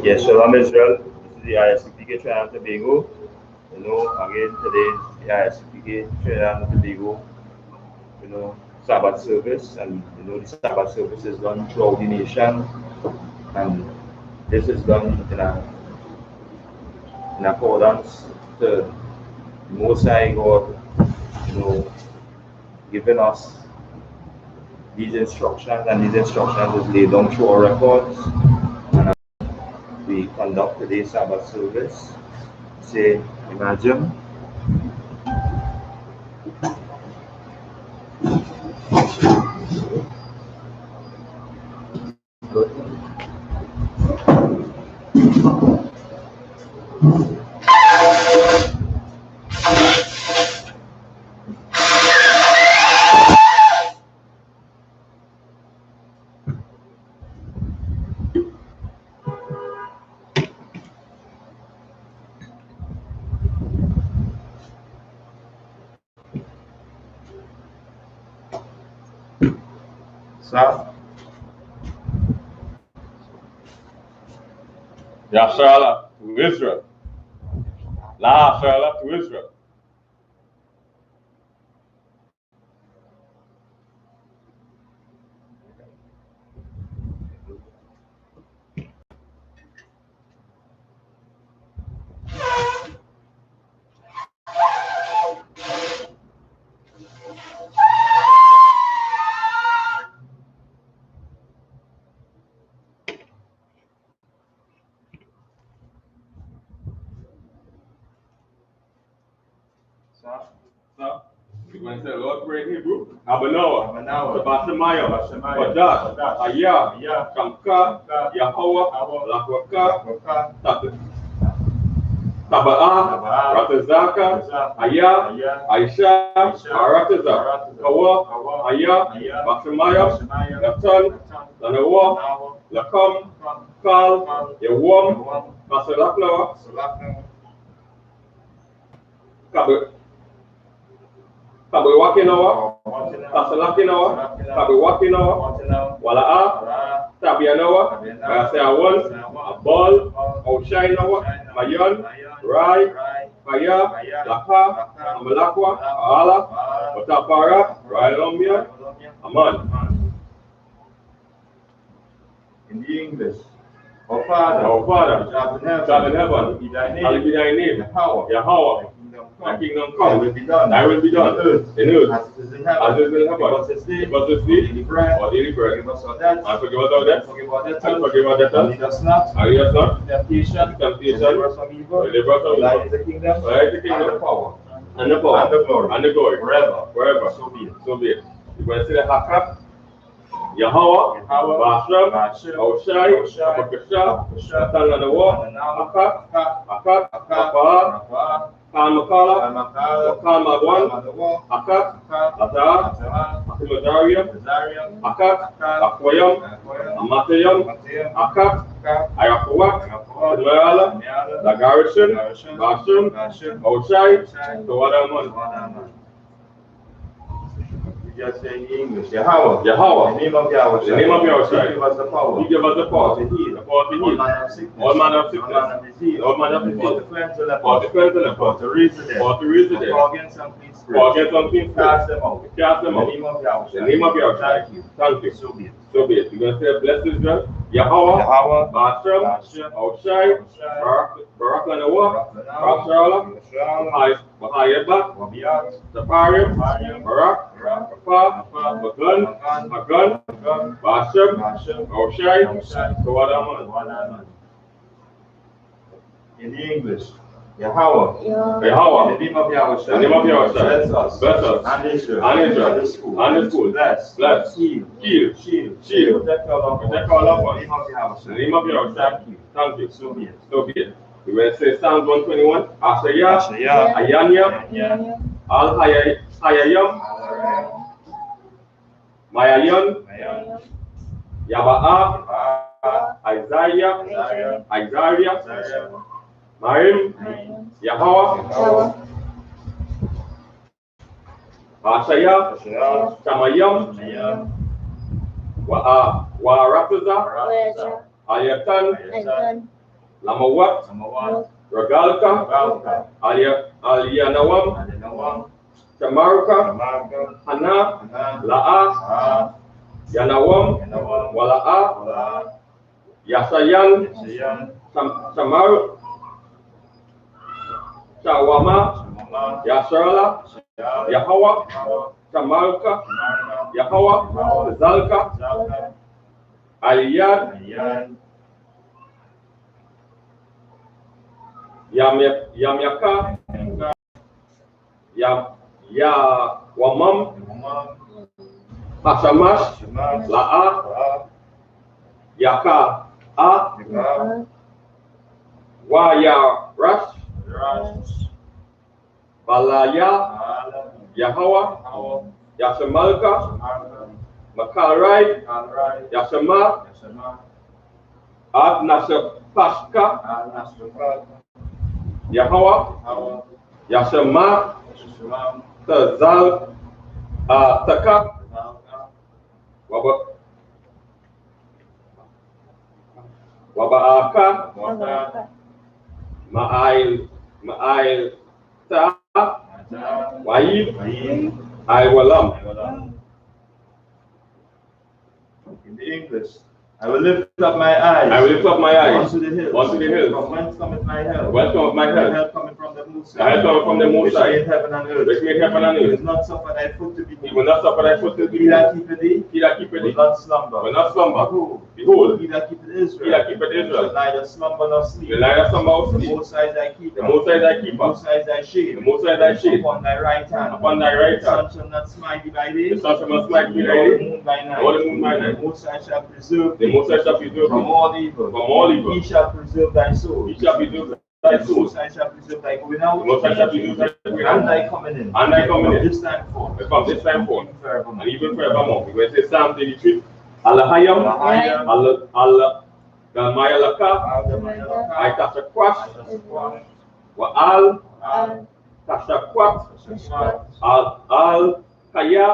Yes, Shalom Israel. This is the I.S.U.P.K Trinidad and Tobago. Again today is the I.S.U.P.K Trinidad and Tobago, Sabbath service, and the Sabbath service is done throughout the nation, and this is done in accordance to the Most High God, giving us these instructions, and these instructions is laid down through our records. And we conduct today's Sabbath service. Say, imagine. SHALAM to Israel. SHALAM to Israel. We're going to say, Lord, pray in Hebrew. Abanoah, Bashamaya, Badat, Ayah, Kamka, Yahweh, Lakwaka, Taba'ah, Ratazaka, Ayah, Aisha, Arataza, Kawa, Ayah, Bashamaya, Natan, Lanawa, Lakam, Kal, Yawam, Masalaknawa, Tabiwakinawa, Tasalakinawa, Tabiwakinawa, Wala'a, Tabianawa, Bayasawan, Abal, Oshainawa, Mayan, Rai, Paya, Laka, Amalakwa, Ala, Otapara, Railomia, Aman. In the English. Our Father, which art in heaven, hallowed be thy name, Yahweh. Thy kingdom come, thy will be done, in earth, as it is in heaven. Give us this day our daily bread, Forgive us our debts, and forgive us our debts, forgive our debtors, and forgive our and debtors, lead us not and lead us not into temptation, deliver us from evil. deliver us from Thine evil. is the kingdom, Thine is the kingdom, and the power, and the power, and the glory, and the glory, forever. So be it. So be it. You're going to say the Hakak, Yahweh, Basham, Oshai, Apakasha, Talanawa, Akak, Apah, Kalmakala, Kalmagwan, Akak, Atah, Akimadarium, Akak, Akwayam, Amatayam, Akak, Ayakawak, Mayala, Lagarishan, Basham, Oshai, Tawadaman. Just say in English, Yahweh, Yahweh, the name of Yahweh, the name of Yahweh, He give us the power, He give us the power to heal, all manner of sickness, all manner of disease, all manner of disease, for to cleanse the leper, for to cleanse the leper, for to raise the dead, for to raise the dead, for against unclean spirits, for against unclean cast spirits, them out, cast them in out, the name of Yahweh, in the name of Yahweh. Thank you. Thank you. So be it. So be it. You're going to say, bless Israel, Yahweh, Basham, Oshai, Barak Lanawa, Barak Sharala, Bahayabat, Taparim, Barak, Rapah, Magan, Basham, Oshai, Tawadaman. In the English, Yahweh, Yahweh, in the name of Yahweh, the name of Yahweh, bless us, bless us, and Israel, and Israel, and the school, and the school, bless, heal, shield, protect our loved ones, in the name of Yahweh, in the name of Yahweh. Thank you. So be it. So be it. We will say Psalms 121, Ashaya, Ayanya, Al Hayayam, Mayayon, Yaba'a, Isaiah, Marim, Yahweh, Ashaya, Shamayam, Warataza, Ayatan, Lamawat, Ragalka, Alianawam, Tamarka, Hana, La'a, Yanawam, Wala'a, Yasayan, Samar, Shawama, Yasrala, Yahawa, Tamarka, Yahawa, Zalka, Aliyad, Yamyaka, Wamam, Hasamash, La'a, Yaka, Wayarash, Balaya, Yahawa, Yasamalka, Makarai, Yasama, Adnasapashka, Yahawa, Yasama, Tazal, Taka, Wabaaka, Ma'ail Ta, Wa'id, Walam. In the English, I will lift up my eyes. I will lift up my eyes unto the hills. Unto the hills. From whence cometh my help? Whence cometh my help? My help cometh from the Most My help cometh from the Most which High, made heaven and earth. which made heaven and He earth. will not suffer thy foot to be He will not suffer thy foot to be He that moved. keepeth thee He that keepeth will thee not slumber. will not slumber. Behold, Behold, he that keepeth Israel he that keepeth Israel shall neither slumber nor sleep. will neither slumber nor The sleep. Most High is thy keeper. The Most High is thy The keeper. Most High is thy shade. The Most High is thy shade. Upon thy right hand. Upon thy right The sun hand. shall not smite thee by day. The sun shall not smite thee by nor the day, moon by night. nor the moon by night. The Most High shall preserve The thee Most High shall preserve from thee all evil. from all evil. He shall preserve thy soul. He shall preserve thy The soul. Most High shall preserve thy going out. The Most High shall preserve thy going and out. thy coming in. And thy coming in. This time forth. From this time forth. Even forevermore. And even forevermore. We will say Psalm 33. Allahayam, Allah, Gamayalaka, I Tashaquash, Wa'al, Tashaquat, Al Kaya,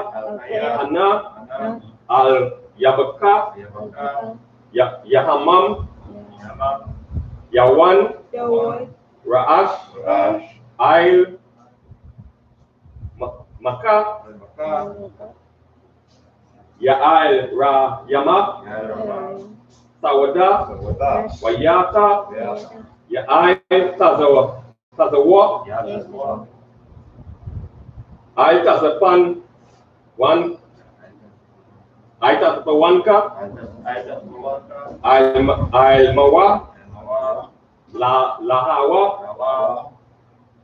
Hana, Al Yabaka, Yahamam, Yawan, Ra'ash, Ail, Maka, Ya'al Ra Yama, Sawada, Wayata, Ya'al Tazawa, I Tazapan, one, I Tazapawanka, Al Mawa, Lahawa,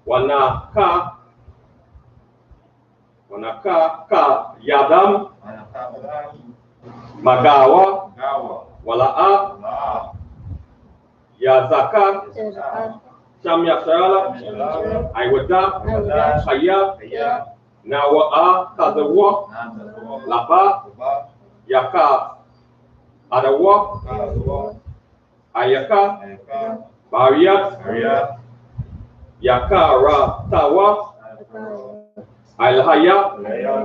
Wanaka, Ka Yadam, Magawa, Wala'a, Yazaka, Shamyashala, Iwada, Kaya, Nawa'a, Kazawa, Laba, Yaka, Adawa, Ayaka, Bariat, Yakara, Tawa, Alhaya,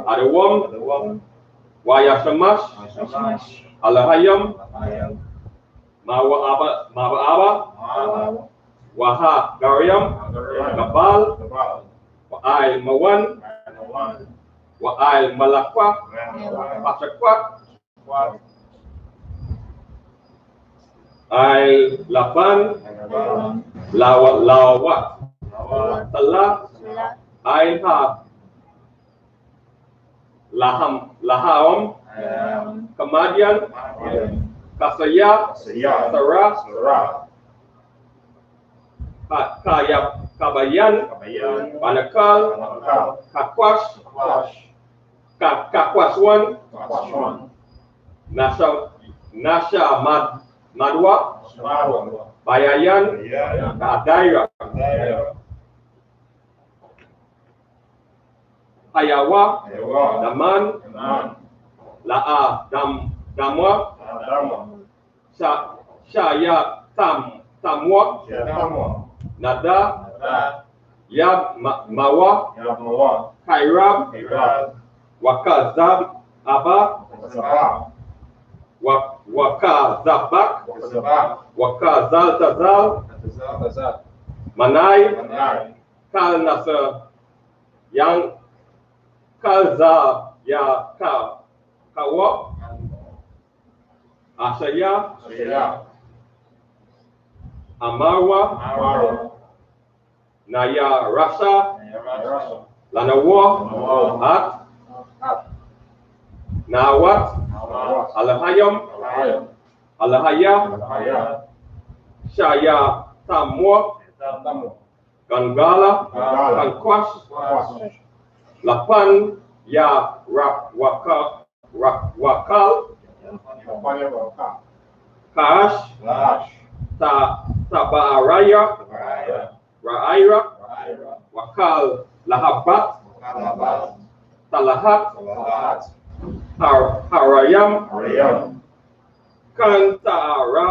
Adawam, Wayashamash, Alhayam, Ma'aba, Waha Gariam, Gabal, Wa'al Mawan, Wa'al Malakwa, Pachakwak, Al Laban, Lawat, Salah, Al Laham, Kamadian, Kasaya, Sarah, Kabayan, Banakal, Kakwaswan, Nasha Madwa, Bayayan, Kadaira, Hayawa, Daman, La'a, Damwa, Shaya, Tamwa, Nada, Yab Mawa, Kairab, Wakazab, Abba, Waka Zabak, Waka Zaltazal, Manai, Kal Nasa, Yang Kalza Ya Kawa, Ashaya, Amarwa, Naya Rasha, Lanawa, At, Nawat, Alahayam, Alahaya, Shaya Tamwa, Gangala, Kankwash, Lapan Ya Wakal, Kash, Tabaraya, Ra'ira, Wakal Lahabat, Talahat, Harayam, Kantara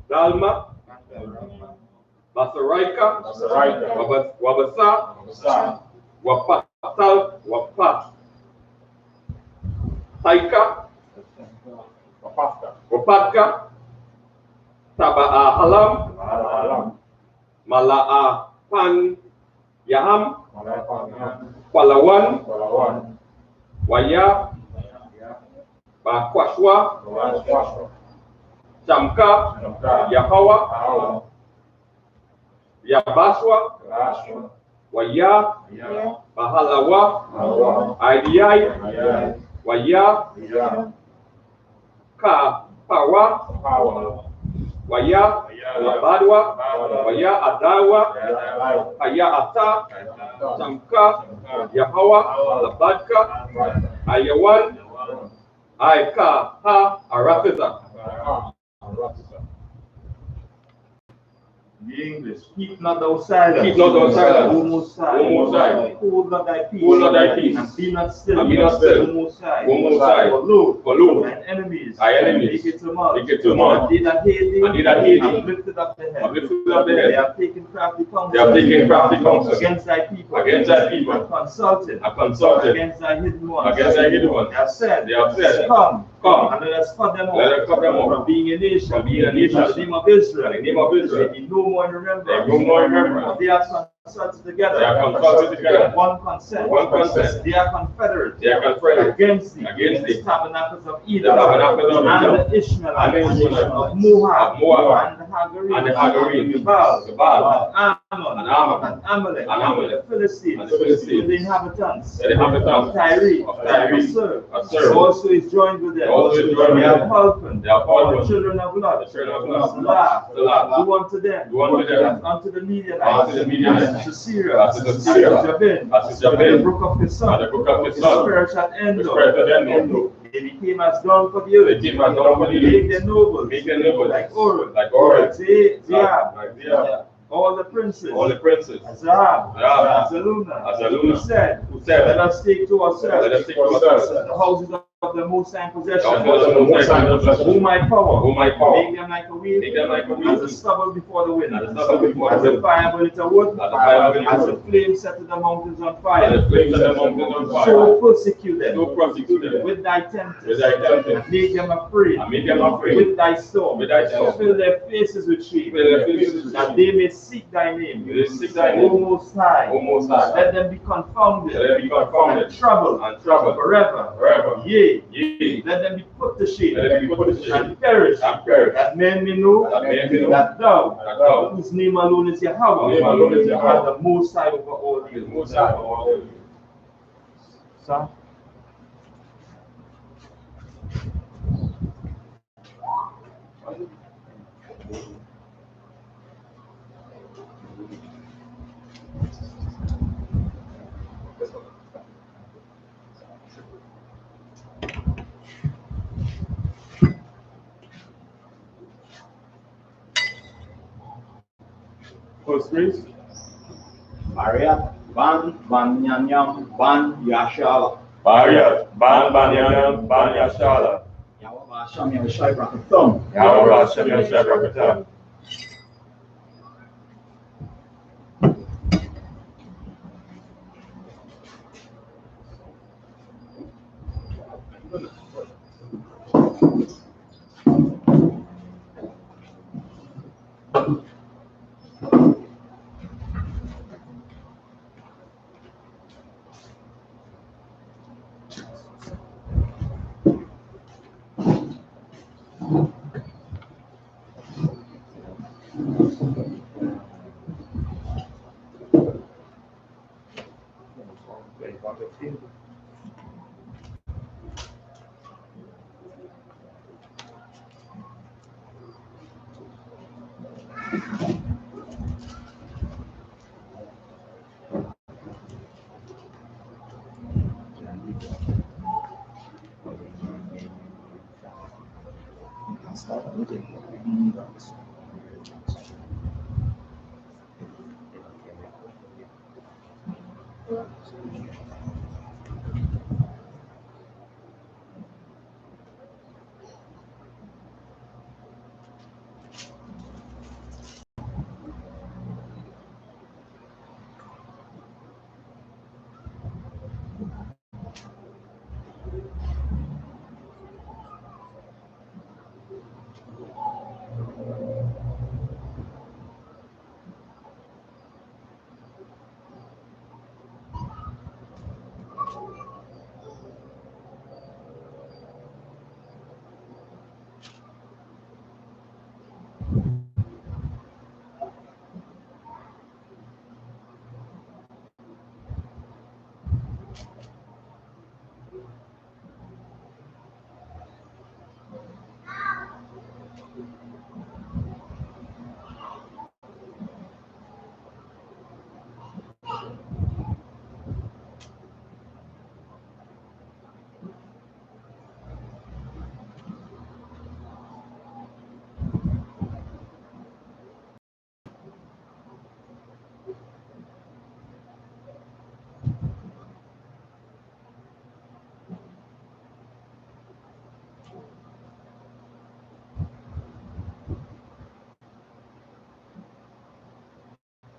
Dalma, Basaraika, Wabasa, Wapat, Taika, Wapatka, Taba'ahalam, Mala'apan Yaham, Palawan, Waya, Bakwashwa, Chamka, Yahawa, Yabaswa, Waya, Bahalawa, Idiyai, Waya, Kapawa, Waya, Badwa, Waya Adawa, Aya Ata, Chamka, Yahawa, Labadka, Ayawan, Aika, Ha, Arafita. The English, keep not thou silent. Keep not thou silent. O Most High. Hold not thy peace. Hold not thy peace. And be not still. And be not still. O Most High. O Most High. For lo, thine enemies. Make it tumult. And they that hate thee. And they that hate thee. Have lifted up the head. They have taken crafty counsel. Against thy people. And consulted. Against thy hidden ones. They have said. Come. And let us cut them off. From being a nation. In the name of Israel. They be no more in remembrance. They are consulted together. One consent. They are confederate. Against thee. The tabernacles of Edom. And the Ishmaelites. Of Moab. And the Hagarene. The Baal. Ammon. And Amalek. The Philistines. The inhabitants. Of Tyre. Also is joined with them. They are Hulpin. The children of Lot. Salah. Do unto them. As unto the Midianites. To Syria. To Jabin. The brook of his son. His spirit at Endor. They became as dung for the earth. Make them nobles. Like Oreb. Zeab. All the princes. Azab. Who said, let us take to ourselves the houses of the Most High possession. Whom my power. Make them like a wheel. As a stubble before the wind. As a fire burning a wood. As a flame set to the mountains on fire. So persecute them. With thy tempest. And make them afraid. With thy storm. Fill their faces with shame. That they may seek thy name. O Most High. Let them be confounded. And troubled. Forever. Yea, let them be put to shame. And perish. That men may know that thou, whose name alone is Yahweh, are the Most High over all the earth. Sir? First read. Bariat, Ban, Banyanyam, Ban, Yashala. Bariat, Ban, Banyanyam, Ban, Yashala. Yahweh Hashem, Yahushai Brakathum. Yahweh Hashem, Yahushai Brakathum.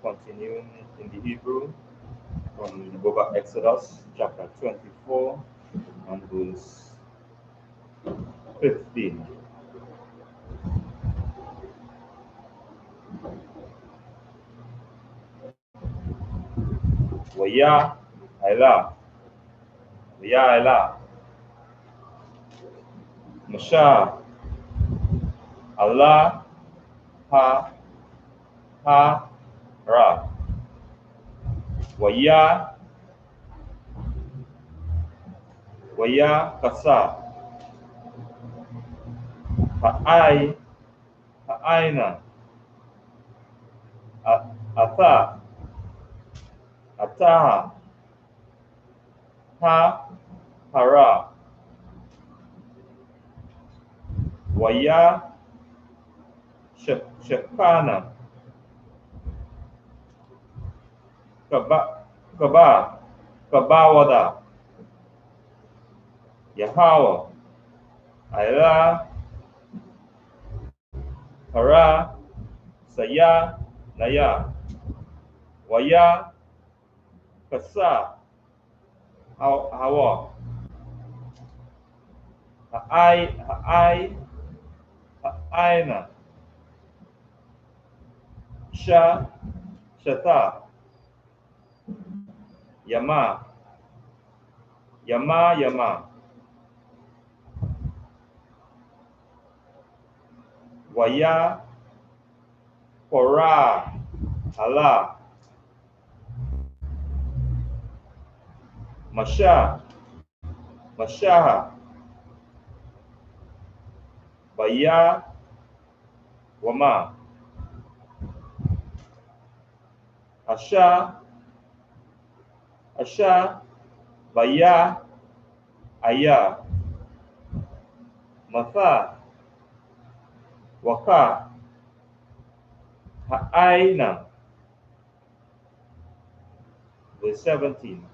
Continuing in the Hebrew from the book of Exodus, chapter 24, and verse 15. Waya Ila, Waya Ila, Masha, Allah, Ha, Ra, Waya, Kasa, Ha'aina, Ata, Ataha, Hara, Waya, Shekana, Kabawada, Yahweh, Ila, Hara, Saya, Naya, Waya, Kasa, Hawa, Ha'aina, Shata, Yama, Waya, Korah, Allah, Mashaha, Baya, Wama, Asha, Baya, Aya, Matha, Waka, Ha'aina, verse 17.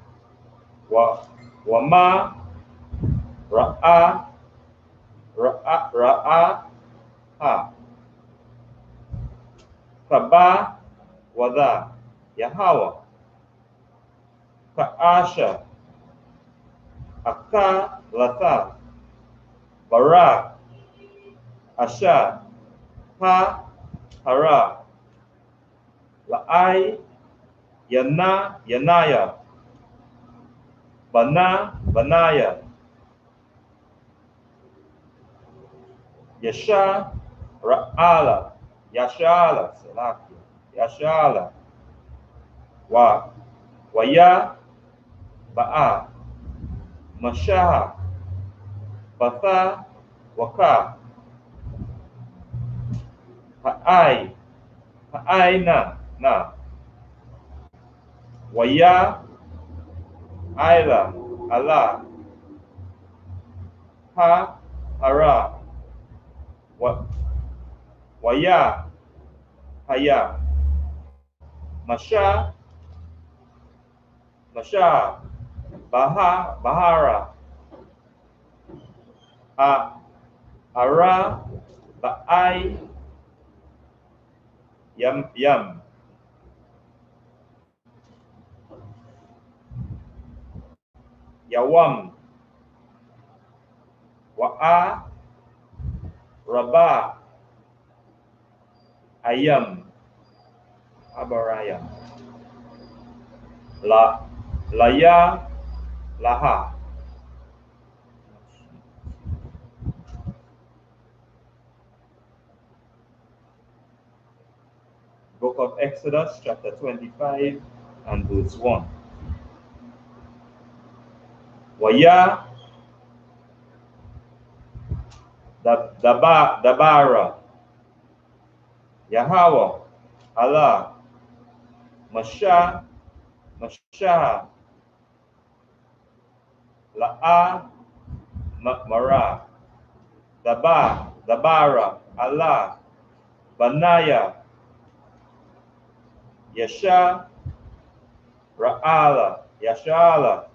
Wama, Ra'a, Ha, Kaba, Wada, Yahweh, Ka'asha, Aka, Latha, Barak, Asha, Ha, Hara, La'ai, Yana, Yanaya, Bana, Banaya, Yasha, Ra'ala, Yashala, Salakia, Yashala, Waya, Ba'a, Mashaha, Batha, Waka, Ha'aina, Na, Waya, Aila, Allah, Hara, Waya, Haya, Masha, Bahara, Ara, Ba'ai, Yam, Yawam, Wa'a, Rabah, Ayam, Abarayam, Laya, Laha. Book of Exodus, chapter 25 and verse 1. Waya, Dabara, Yahweh, Allah, Masha, La'a, Mara, Dabara, Allah, Banaya, Yasha, Ra'ala, Yashala,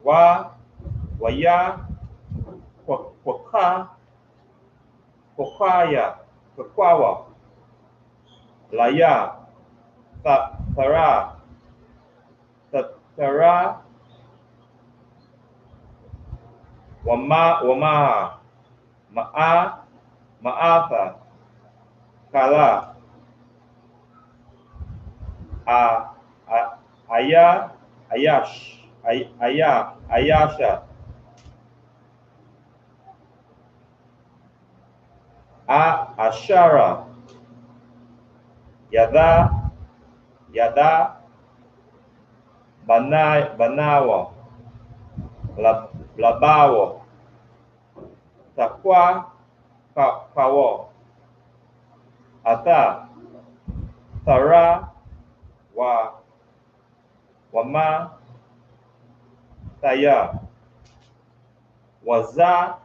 Waya, Kwakawa, Laya, Tara, Wamaha, Ma'atha, Kala, Ayasha, Ashara, Yada, Banawa, Labawa, Takwa, Kawo, Ata, Tara, Wama, Taya, Waza,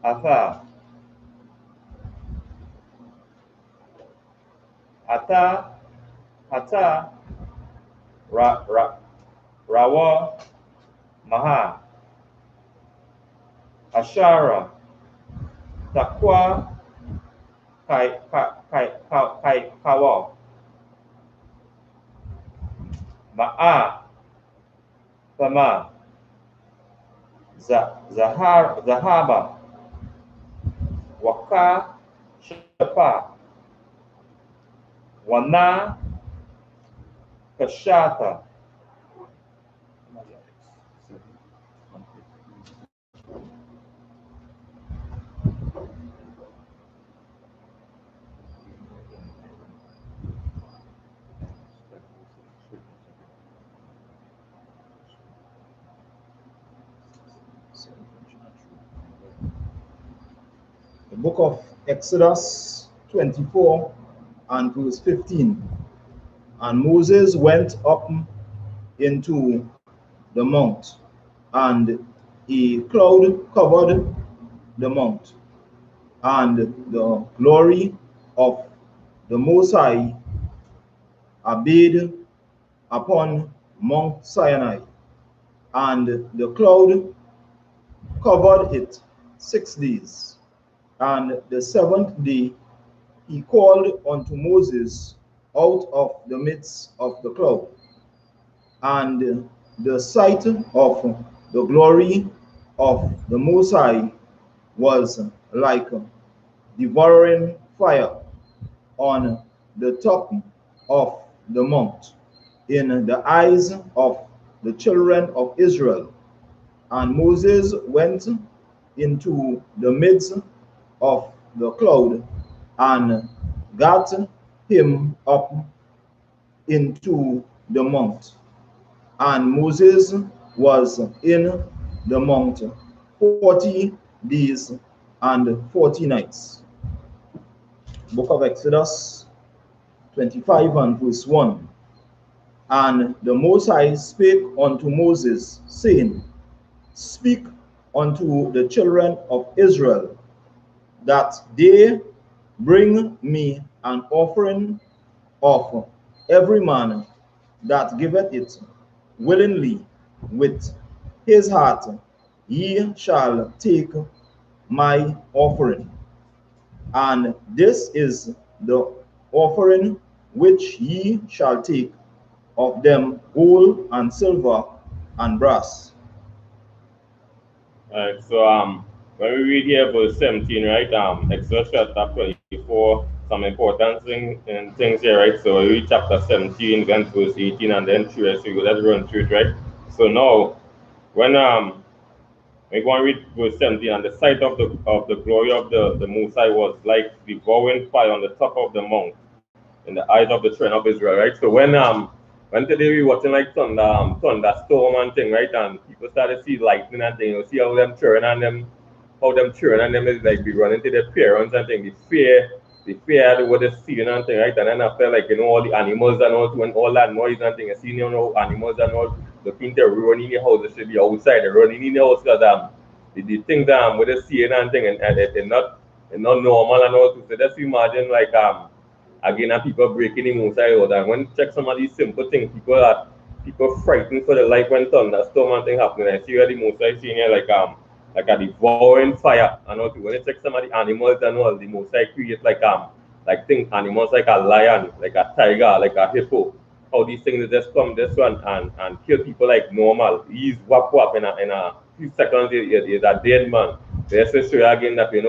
Ata, Rawa, Maha, Ashara, Takwa, Kawa, Ma'a, Sama, Zahaba, Waka, Shapa, Wana, Kashata. The book of Exodus 24 and verse 15. And Moses went up into the mount, and a cloud covered the mount, and the glory of the Most High abode upon Mount Sinai, and the cloud covered it 6 days. And the 7th day he called unto Moses out of the midst of the cloud, and the sight of the glory of the Most High was like devouring fire on the top of the mount in the eyes of the children of Israel. And Moses went into the midst of the cloud and got him up into the mount. And Moses was in the mount 40 days and 40 nights. Book of Exodus 25 and verse 1. And the Most High spake unto Moses, saying, Speak unto the children of Israel, that they bring me an offering of every man that giveth it willingly with his heart. Ye shall take my offering. And this is the offering which ye shall take of them gold and silver and brass. All right, so when we read here verse 17, right? Exodus chapter 24, some important things here, right? So we read chapter 17, then verse 18, and then through it. So let's run through it, right? So now, when we go and read verse 17, and the sight of the glory of the Most High was like devouring fire on the top of the mount in the eyes of the children of Israel, right? So when today we watching like thunderstorm and thing, right? And people started to see lightning and thing, you see how them children and them is like be running to their parents and thing, the fear what they see and thing, right? And then after like all the animals and all when all that noise and thing, you see animals and all looking to run in the house, they should be outside, they're running in the house because the things what they see and thing and it's not normal and all. So just imagine like again, and people breaking the Most High out. And when you check some of these simple things, people frightened for their life when thunderstorm and thing happen. I see where the Most High seeing here like a devouring fire and all. When you check some of the animals and all, the Most High create like things, animals like a lion, like a tiger, like a hippo. How these things just come this one and kill people like normal. He's whap in a few seconds. He's a dead man. There's a story again that we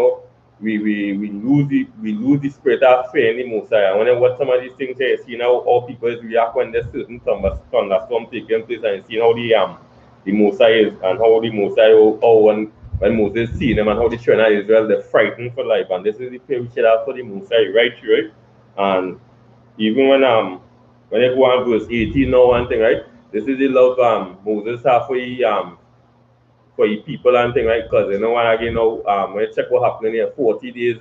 lose the spirit of fear in the Most High. And when I watch some of these things here, see now how people react when there's certain thunderstorm taking place, and see how the Most High is and how the Most High when Moses seen them and how the children of Israel they're frightened for life. And this is the fear we should have for the Most High, right? And even when you go on verse 18 now and thing, right? This is the love Moses have for the people and thing, right? Because again when you check what happened here, 40 days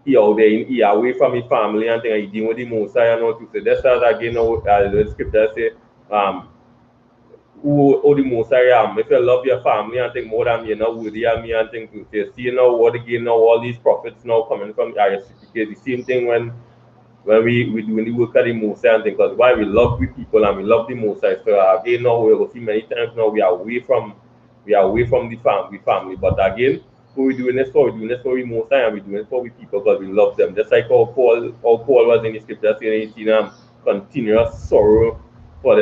he out there he away from his family and thing, he dealing with the Most High and all to say that's again the scripture say who the Most High if you love your family and think more than worthy of me and think to say see now what again now all these prophets now coming from I.S.U.P.K. the same thing when we doing the work of the Most High and thing, because why we love the people and we love the Most High. So again now we will see many times now we are away from the family. But again, who we doing this for? We're doing this for the Most High and we're doing it for the people because we love them. Just like how Paul was in the scripture saying he seen continuous sorrow for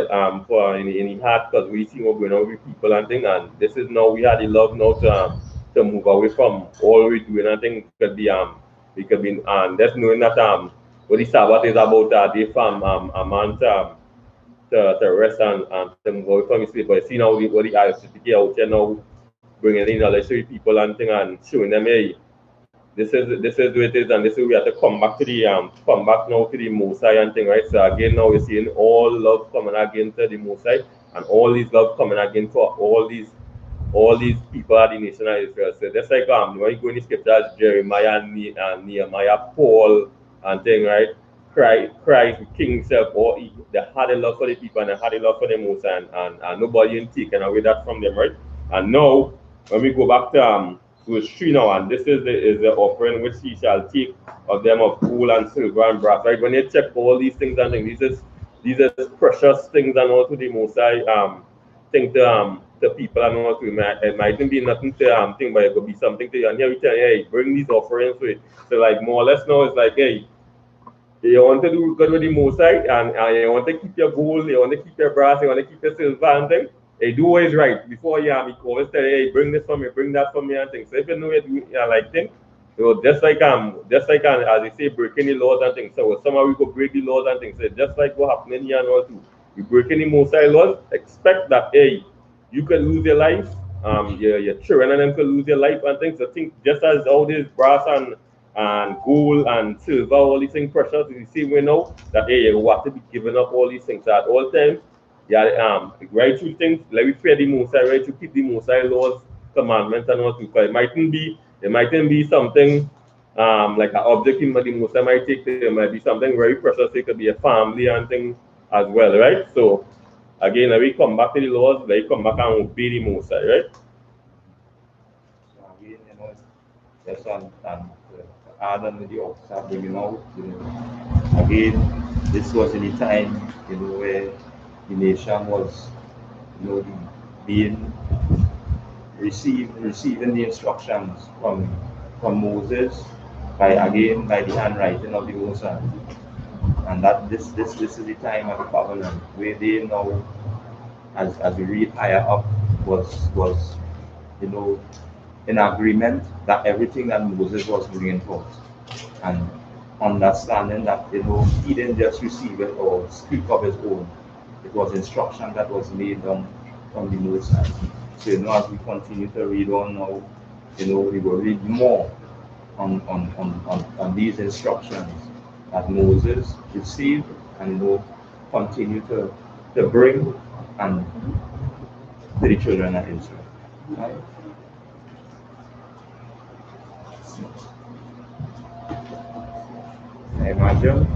in his heart because we see what going on with people and thing. And this is now we had the love now to move away from all we doing and thing could be and that's knowing that what the Sabbath is about day from a man to rest and to move away from his sleep. But see now what the I.S.U.P.K out here now bringing in knowledge to people and thing and showing them hey this is what it is and this is we have to come back now to the Most High and thing, right? So again now we're seeing all love coming again to the Most High and all these love coming again for all these people at the nation of Israel. So that's like when you go in the scriptures, Jeremiah, Nehemiah, Paul and thing, right? Christ, the king himself, they had a love for the people and they had a love for the Most High and nobody ain't taken away that from them, right? And now when we go back to verse 3 now, and this is the offering which he shall take of them of gold and silver and brass, right? When you check all these things and things, these are precious things and all to the Most High thing to people and all to it mightn't be nothing to think, but it could be something to you. And here we tell you, hey, bring these offerings to it. So like more or less now it's like, hey, you want to do good with the Most High and you want to keep your gold, you want to keep your brass, you want to keep your silver and things. Hey, do what is right before you always tell you, hey, bring this for me, bring that for me and things. So if you know it, like things, just like as they say, breaking the laws and things. So somehow we could break the laws and things. So just like what happened in here and all too. You break any Mosai laws, expect that hey, you could lose your life, your children and them could lose your life and things. I think just as all this brass and gold and silver, all these things precious, you see we know that hey, you have to be giving up all these things at all times. Yeah, right through things, let me fear the Mosai, right to keep the Mosai laws, commandments and all too. Because it mightn't be something like an object in the Mosai might take, it might be something very precious, it could be a family and things as well, right? So again, let we come back to the laws, let we come back and obey the Mosai, right? So again, just on add on with the officer bringing out, again, this was in the time, where the nation was, being receiving the instructions from Moses by the handwriting of the Mosai. And that this is the time of the covenant where they now, as we read higher up, was in agreement that everything that Moses was bringing forth, and understanding that he didn't just receive it or speak of his own. It was instruction that was laid down from the Most High. So as we continue to read on now, we will read more on these instructions that Moses received and continue to bring and to the children of Israel. Right? Imagine.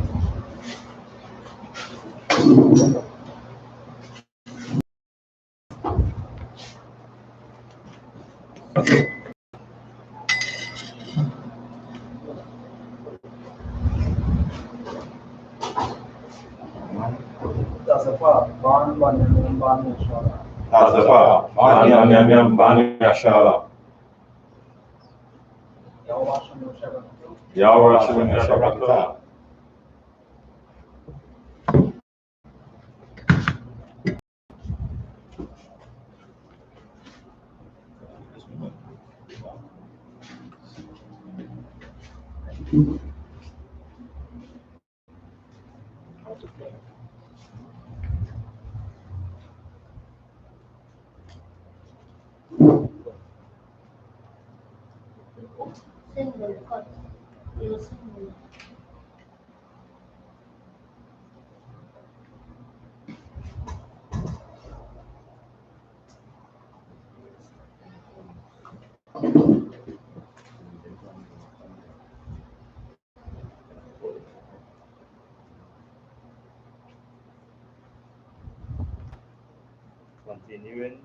Continuing.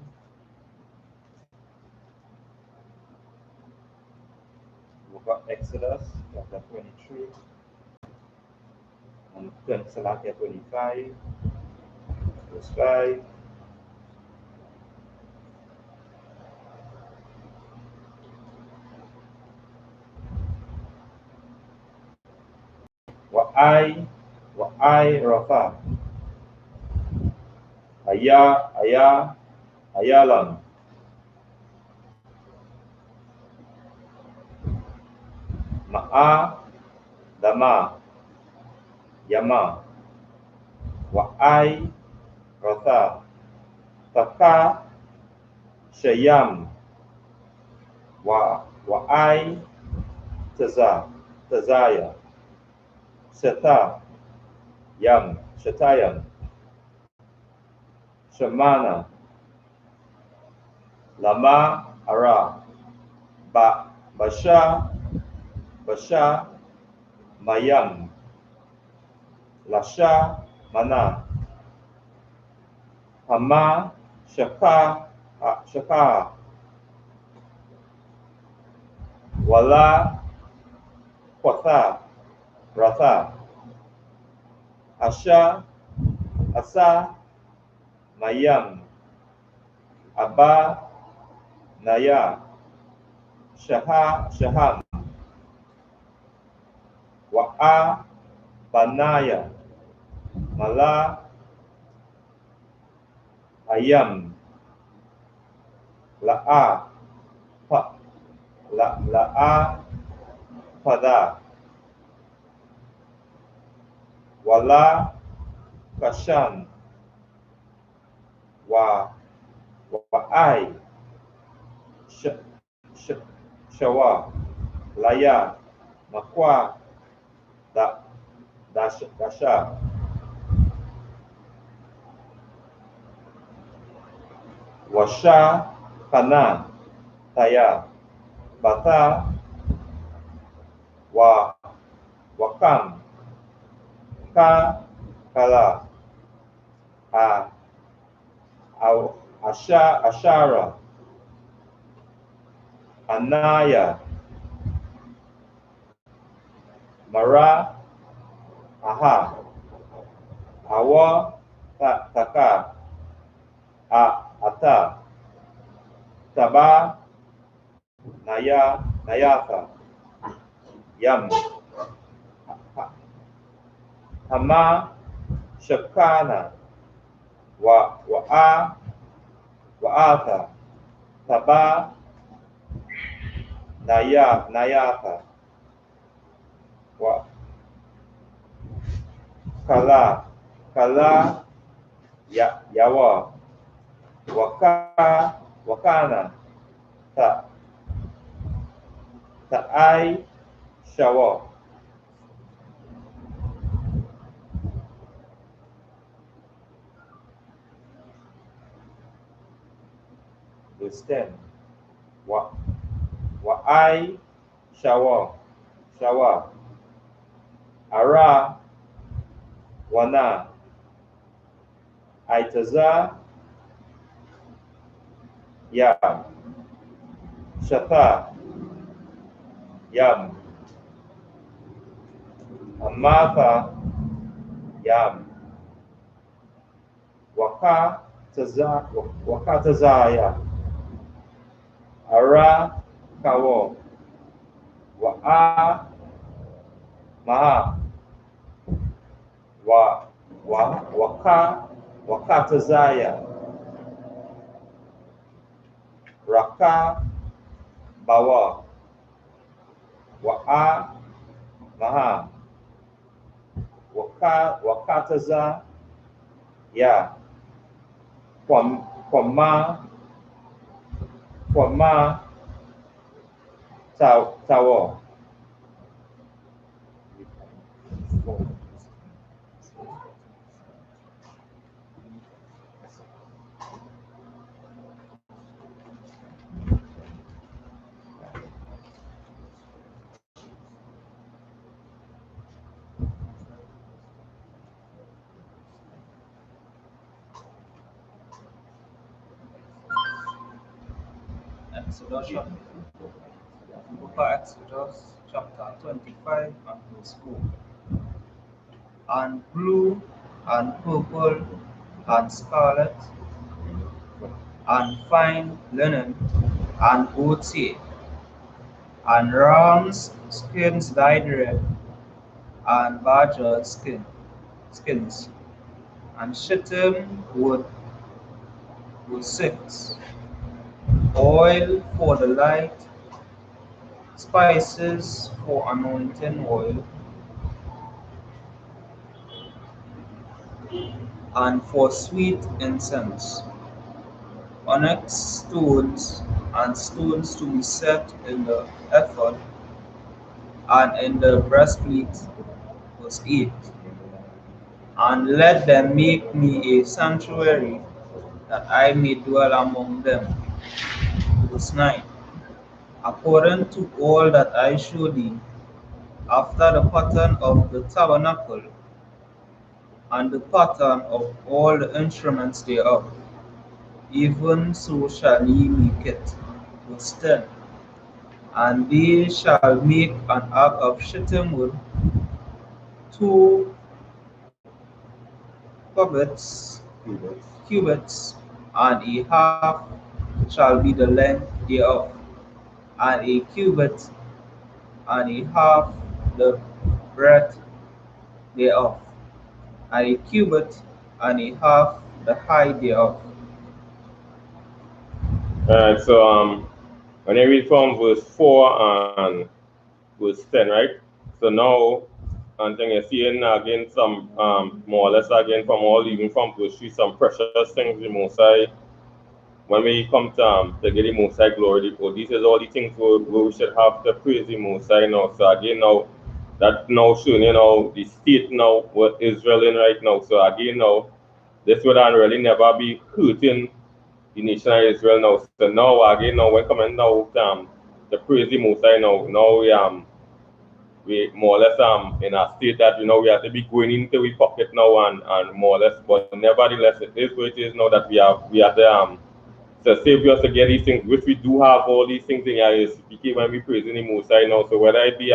Book of Exodus, chapter 23, and Salakia 25, verse 5. Wa'ai Rafa, Ayalam, Ma'a, Dama, Yama, Wa'ai Rafa, Taka, Shayam, Wa'ai Tazaya, Seta, Yam, Shetayam, Shamana, Lama, Ara, Basha, Mayam, Lasha, Mana, Hama, Shaka, Wala, Kwatha, Ratha, Asha, Asa, Mayam, Abba, Naya, Shaham, Wa'a, Banaya, Mala, Ayam, La'a, La'a, pada, wala kashan, wa ai, shawa, laya, makwa, dasha, washa, kana, taya, bata, wakam, kala, ashara, anaya, mara, aha, awa, taka, ata, taba, nayaka, yam, hama, shakana, wa'ata, taba, nayaka, kala, yawa, wakana, ta'ai, shawa. Verse 10. Wa'ai, shawa, ara, wana, aitaza, ya, shata, yam, amatha, yam, wakatazaya, ara, kawo, wa'a, maha, wakatazaya, raka, bawa, wa'a, maha, wakataza, ya, kwama, tawo. Book of Exodus, chapter 25 and verse 4. And blue and purple and scarlet and fine linen and goat's hair and ram's skins dyed red and badger skins and shittim wood with 6, oil for the light, spices for anointing oil, and for sweet incense, onyx stones and stones to be set in the ephod and in the breastplate. Verse 8. And let them make me a sanctuary that I may dwell among them. Verse 9. According to all that I show thee, after the pattern of the tabernacle, and the pattern of all the instruments thereof, even so shall ye make it. Verse 10. And they shall make an ark of shittim wood, 2 cubits, and a half shall be the length thereof, and a cubit and a half the breadth thereof, and a cubit and a half the height thereof. Alright, so when you read from verse 4 and verse 10, right? So now, and then you're seeing again some, more or less again from all, even from verse 3, some precious things the Most High. When we come to get the Most High glory, these is all the things where we should have to praise the Most High now. So again now, that now showing, you know, the state now, what Israel in right now. So again now, this would really never be hurting the nation of Israel now. So now again now we're coming now to praise the Most High now. Now we more or less in a state that, you know, we have to be going into we pocket now and more or less, but nevertheless it is what it is now that we have to so save us to get these things, which we do have all these things in I.S.U.P.K when we praising the Most High now. So whether it be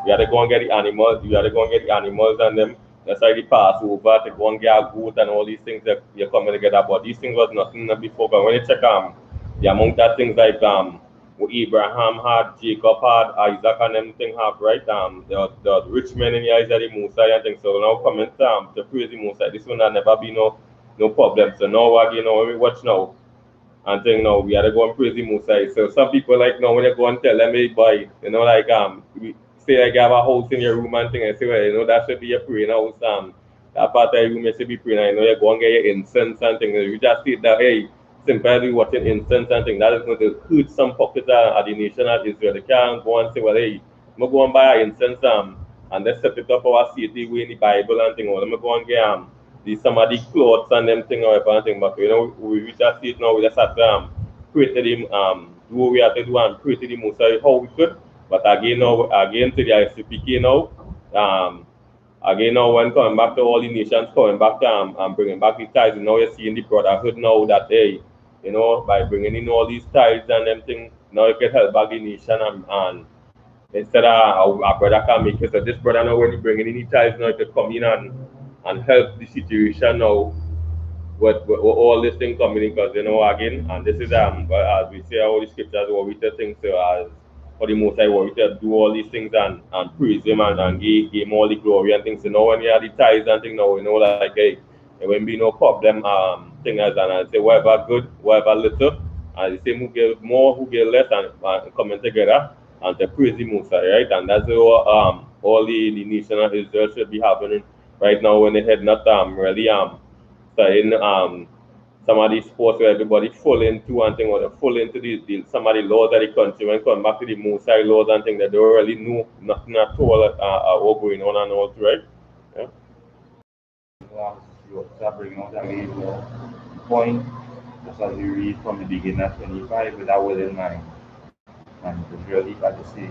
we have to go and get the animals, we have to go and get the animals and them that's like the Passover to go and get a goat and all these things that you're coming together. But these things was nothing before. But when you check the amount of things like what Abraham had, Jacob had, Isaac and them thing have, right? The rich men in the eyes of the Most High and things. So now coming to praise the Most High, this one has never been no problem. So now again, when we watch now and think now we had to go and praise the Most High. So some people like now when you go and tell them, hey boy, you know, like we say like you have a house in your room and thing, and say, well, you know, that should be your praying house. That part of your room you should be praying. You know, you go and get your incense and things. You just state that, hey, simply watching incense and things, that is going to hurt some pockets of the nation of Israel. They can't go and say, well, hey, I'm go and buy incense and let's set it up our city way in the Bible and thing. Or let me go and get some of the clothes and them thing or anything. But you know, we just see it now, we just have to pray to him, do what we have to do and pray to the Most High how we could. But again now, again to the I.S.U.P.K now, again now when coming back to all the nations coming back and bringing back the tithes, now you're seeing the brotherhood now that hey, you know, by bringing in all these tithes and them things, now you can help back the nation and instead of our brother can make it. So this brother now when he bringing in the tithes now to come in and help the situation now with all this thing coming in, because you know again, and this is as we say all the scriptures what we tell things so as for the Most High what we tell do all these things and praise him and give him all the glory and things. You know when you have the tithes and things now, you know like hey, there won't be no problem thing as and I say whatever good, whatever little, and the same who give more, who give less and coming together and to praise the Most High, right? And that's all the nation of Israel should be happening right now when they had not really starting some of these sports where everybody fall into and thing or they fall into some of the laws of the country when come back to the Most High laws and things that they don't really know nothing at all what going on and all, right? Yeah. You start bringing out again the point, just as we read from the beginning at 25 with that will in mind. And it's really like to see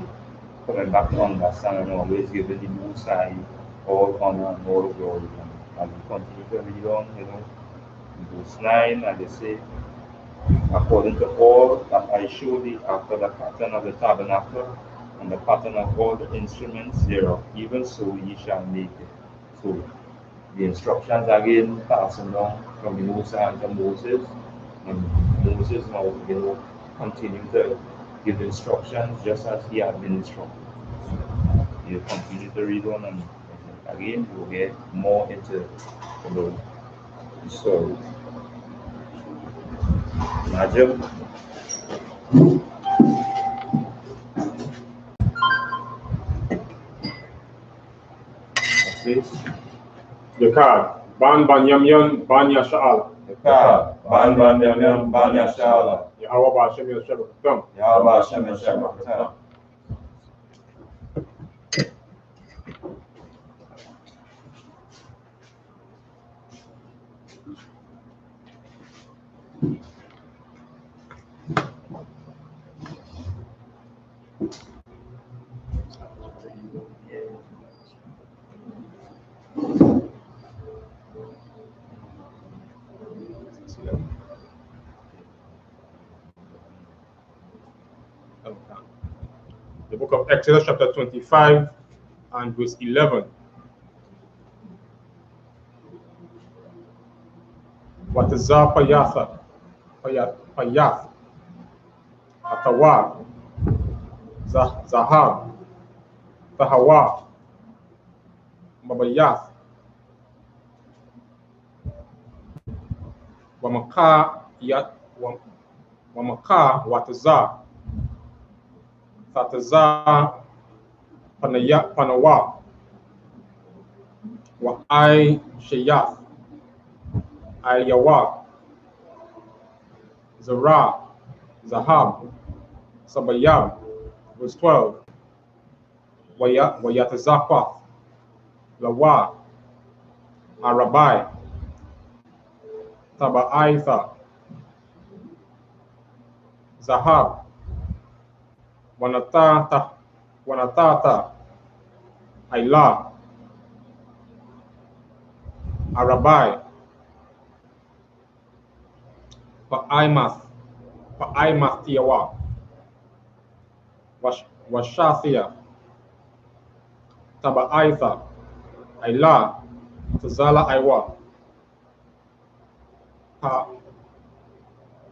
coming back to understand and always giving the Most High all honor and all glory. And we continue to read on, you know, in verse 9, and they say, according to all that I showed thee after the pattern of the tabernacle and the pattern of all the instruments thereof, even so ye shall make it. So the instructions again passing down from the Most High to Moses, and Moses now, you know, continue to give instructions just as he had been instructed. You continue to read on, and again you'll get more into the story. Imagine. Please. Dekad, Ban Ban Yam Yam, Ban Ya Sha'ala. Dekad, Ban Ban Yam Yam, Ban Ya Sha'ala. Yahweh Ba'Shem Yeshua B'Katam. Yahweh Ba'Shem Yeshua B'Katam. The book of Exodus chapter 25 and verse 11. Watazah Payatha, Payath, Atawa, Zahab, Tahawa, Mabayath, Wamaka Yat, Wamaka Watazah, Tatazah Panawa, wa I.S.U.P.K, Yawa, Zara, Zahab, Sabayam, verse 12, Wayatazakwath, Lawa, Arabai, Taba'aitha, Zahab, Wanatata, Ailah, Arabai, Pa'aimath Tiawa, Washathia, Taba'aitha, Ailah, Tazala Aiwa,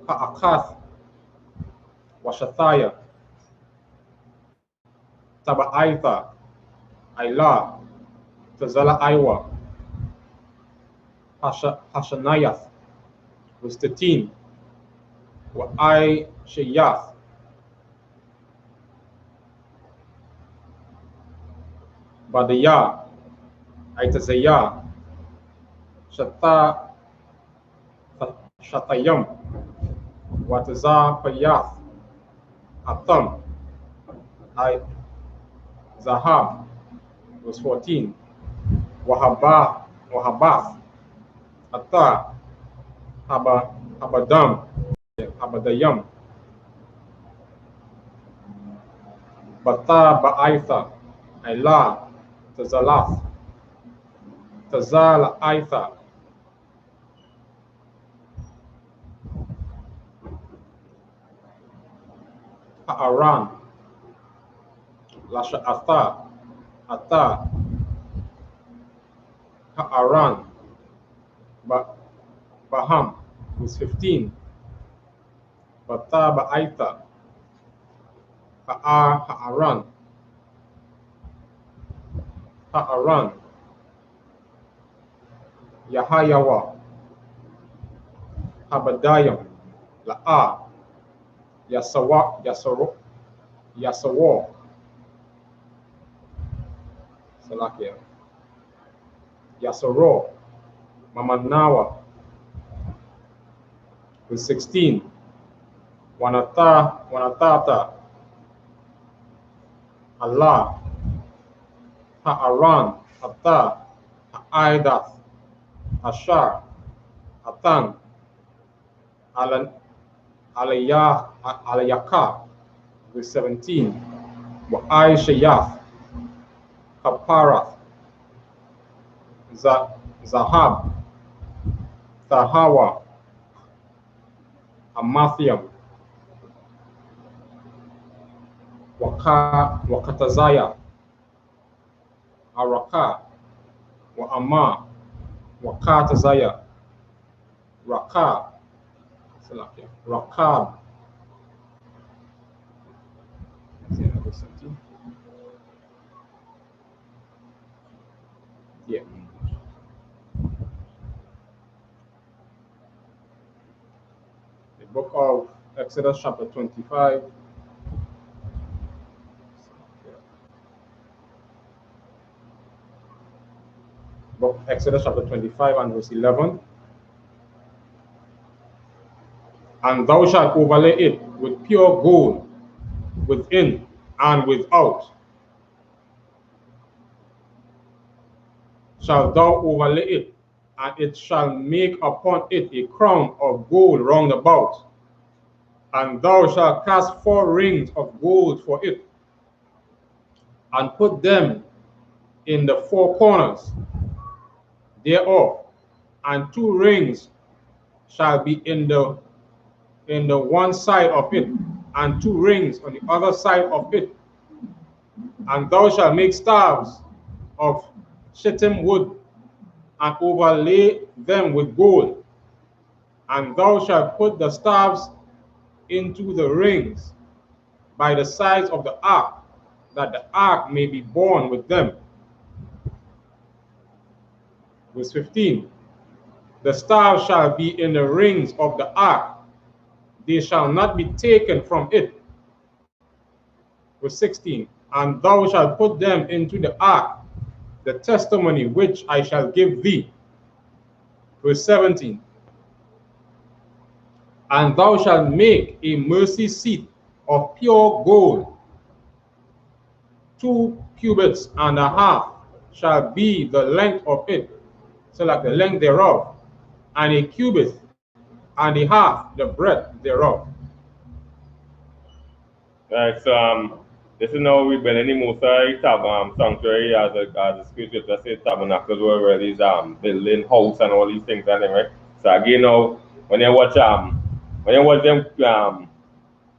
Pa'akath, Washathaya, Taba'aitha, Ailah, Tazala Aiwa, Hashanayath, was 13, wa I.S.U.P.K, Badaya, Aitazaya, Shatayam, Wataza Payath, Atam, Zahab, was 14, Wahabath, Atta, Habadayam, Bata Ba'aitha, Ailah, Tazalath, Tazal Aitha, Ha'aran, Lasha Atta, Ha'aran, Baham, was 15, Bata Ba'aitha, Ha'aran, Yahayawa, Habadayam, La'a, Yasawa, Salakia, Yasoro, Mamanawa, with 16, Wanatata, Allah, Ha'aran, Atta, Ha'aidath, Ashar, Atan, Alayaka, with 17, wa I.S.U.P.K, Kaparath, Zahab, Tahawa, Amathiam, Wakatazaya, Araka, wa Amma, Wakatazaya, Rakab, yeah. The book of Exodus chapter 25. Book Exodus chapter 25 and verse 11. And thou shalt overlay it with pure gold within and without. Shalt thou overlay it, and it shall make upon it a crown of gold round about. And thou shalt cast 4 rings of gold for it, and put them in the 4 corners thereof, and 2 rings shall be in the one side of it, and 2 rings on the other side of it. And thou shalt make staves of shittim wood, and overlay them with gold. And thou shalt put the staves into the rings by the sides of the ark, that the ark may be borne with them. Verse 15. The staves shall be in the rings of the ark, they shall not be taken from it. Verse 16. And thou shalt put them into the ark, the testimony which I shall give thee. Verse 17. And thou shalt make a mercy seat of pure gold. 2 cubits and a half shall be the length of it, so like the length thereof, and a cubit and a half the breadth thereof. Right, so this is now we've been in the Mosai sanctuary as a scripture that says tabernacles were where these building house and all these things and them, right? So again now when you watch them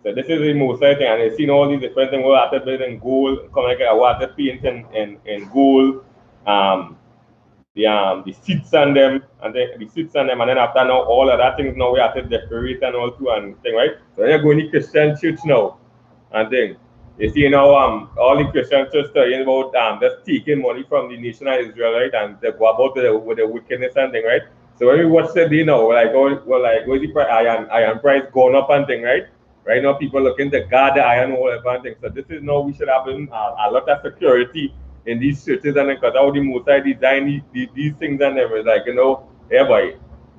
so this is the Mosai thing, and you see all these different things. Water building gold, come like a water paint in gold, the seats on them, and then the seats on them, and then after now all of that things now we have to decorate and all too and thing, right? So when you go in the Christian church now, and thing, you see now all the Christian church studying about just taking money from the nation of Israel, right? And they go about with the wickedness and thing, right? So when we watch the day now, we're like, where's the iron price going up and thing, right? Right now, people looking to guard the iron or whatever and things. So this is now we should have a lot of security in these churches and because how the Mosai design these things and everything. Like, hey boy,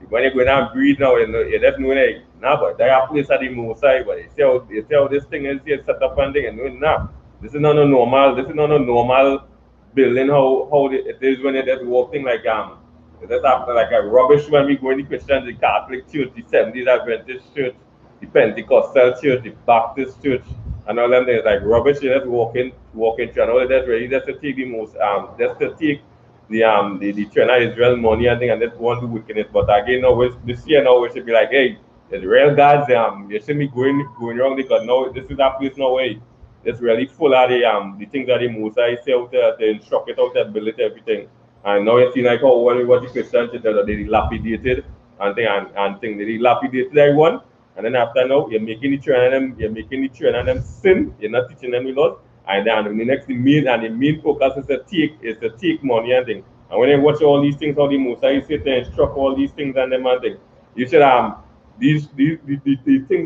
when you go down and breathe now, you just know like, nah boy, there are place at the Mosai, but you see how this thing is here set up and thing and nah. This is not a normal building how it is when you just walking like that's after like a rubbish when we go in the Christian, the Catholic Church, the 70s Adventist Church, the Pentecostal Church, the Baptist Church, and all them things like rubbish. You just walking through, and all that's really just to take the most just to take the China Israel money and thing and just want to wickedness. But again, now this year now we should be like, hey, the real gods you shouldn't be going wrong because now this is that place now way. It's really full of the things that the Mosai say out there, they instruct it out there, build it, everything. And now you see like how when we watch the Christian church, they dilapidated and thing, they dilapidated everyone. And then after now, you're making the children and them sin. You're not teaching them the laws. And then the next the main focus is to take money and thing. And when you watch all these things, how the Mosai sit there and instruct all these things and them and thing, you should these things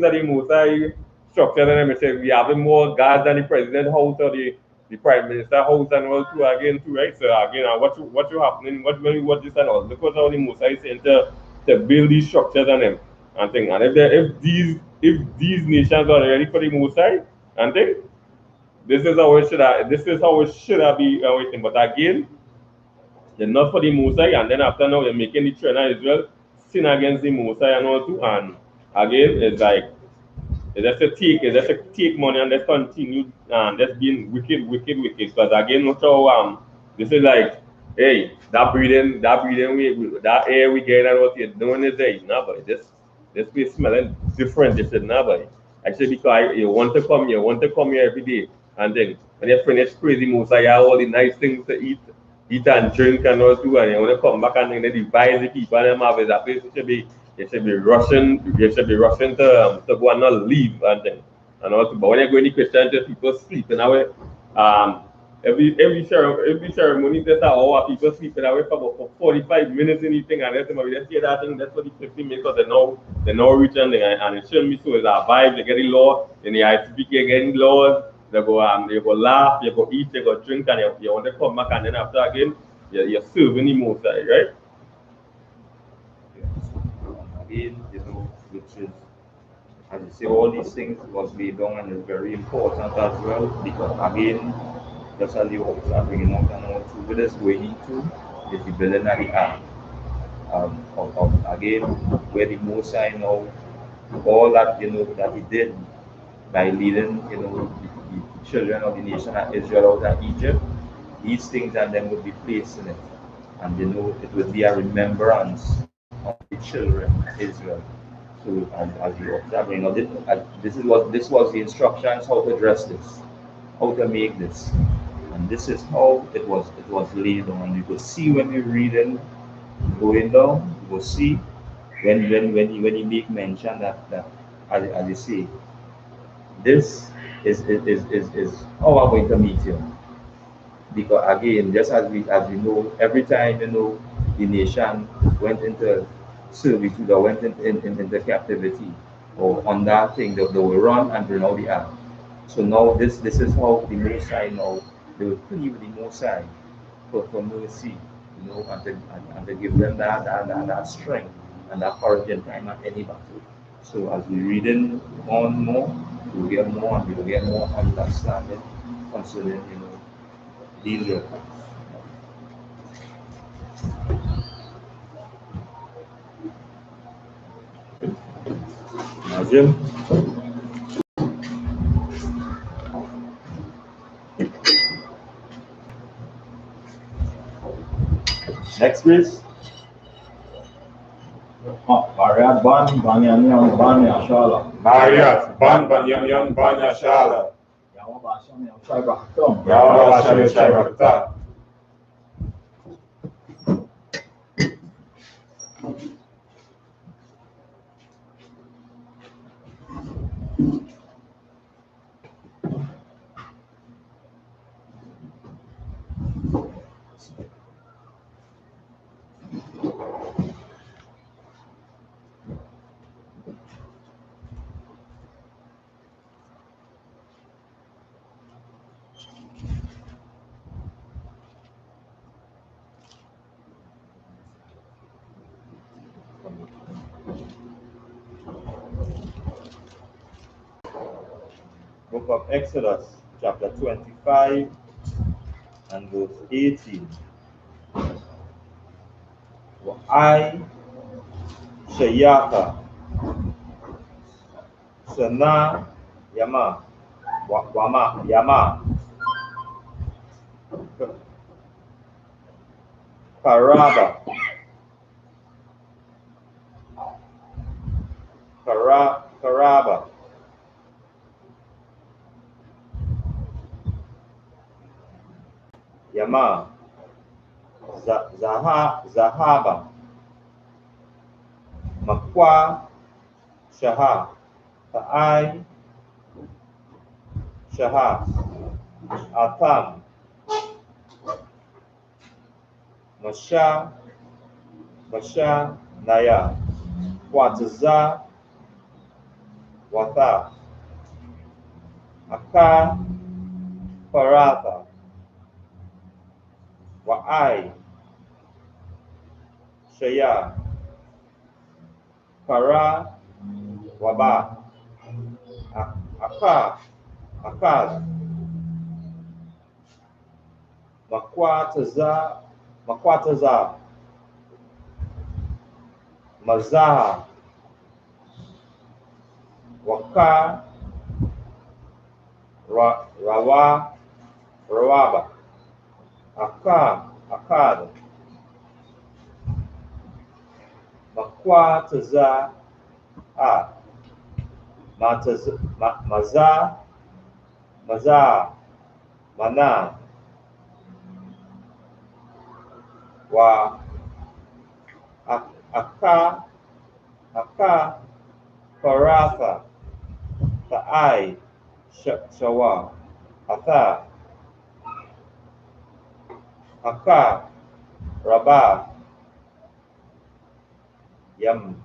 that the Mosai structure and them say we have more guards than the president house or the prime minister house and all too again too, right? So again, what you happening? When we watch this and all, look what all the Mosai saying to build these structures and them and thing. And if these nations are ready for the Mosai and thing, this is how it should have be everything. But again, they're not for the Mosai, and then after now you're making the China Israel sin against the Mosai and all too. And again, it's like it's just a take money and just continue and just being wicked. Because again, not how this is like, hey, that breathing that air we get and what you're doing is there, nah, but this place smelling different. They said, nah, but actually because you want to come here every day, and then when you finish crazy Mosai, you have all the nice things to eat and drink and all too, and you want to come back and then they divide the people and them have that place you should be rushing to go and not leave and then and also. But when you go in the Christian church, people sleeping away. Every ceremony there's an hour people sleeping away for 45 minutes anything and everything. We just hear that thing that's for the 15 minutes because they know reaching and it shouldn't be so. It's a vibe, they get the law, then the I.S.U.P.K getting laws, they go laugh, you go eat, you go drink, and you want to come back and then after again you're serving the most side, right? Again, which is, as you say, all these things was laid down and is very important as well because again, just as you are bringing out and all too, with us going into is the building of the ark. Again, where the Mosai now, all that that he did by leading the children of the nation of Israel out of Egypt, these things and them would be placed in it, and it would be a remembrance of the children of Israel. So as you observe, this was the instructions how to dress this, how to make this, and this is how it was laid down. You could see when you're reading, going down, you will see when you make mention that as you say, this is how I'm going to meet you. Because again, just as we know, every time the nation went into servitude or went into captivity or on that thing, they will run and bring out the ark. So now this is how the Most High now, they will plead with the Most High for mercy, and to give them that strength and that courage in time at any battle. So as we reading on more, we'll get more and we'll get more understanding concerning, these records. Jim. Next, please. Variat ban banyanyan banya shala. Mariat, Ban Banyan Banya Shala, Yawa basha me shai baktom. Yawa Shami Shaibakta. Book of Exodus, chapter 25 and verse 18. I.S.U.P.K. Sana Yama Wama Yama Karaba Karaba Yama Zahaba Makwa Shaha Ta'ai Shaha Atam Masha Naya Wataza Wata Aka Paratha Wa'ai Shaya Para Waba Akad Makwataza Mazaha Waka Rawaba Akad Makwataza Maza Mana Wa Aka Paratha Ta'ai Shawa Atha Aka Rabah Yam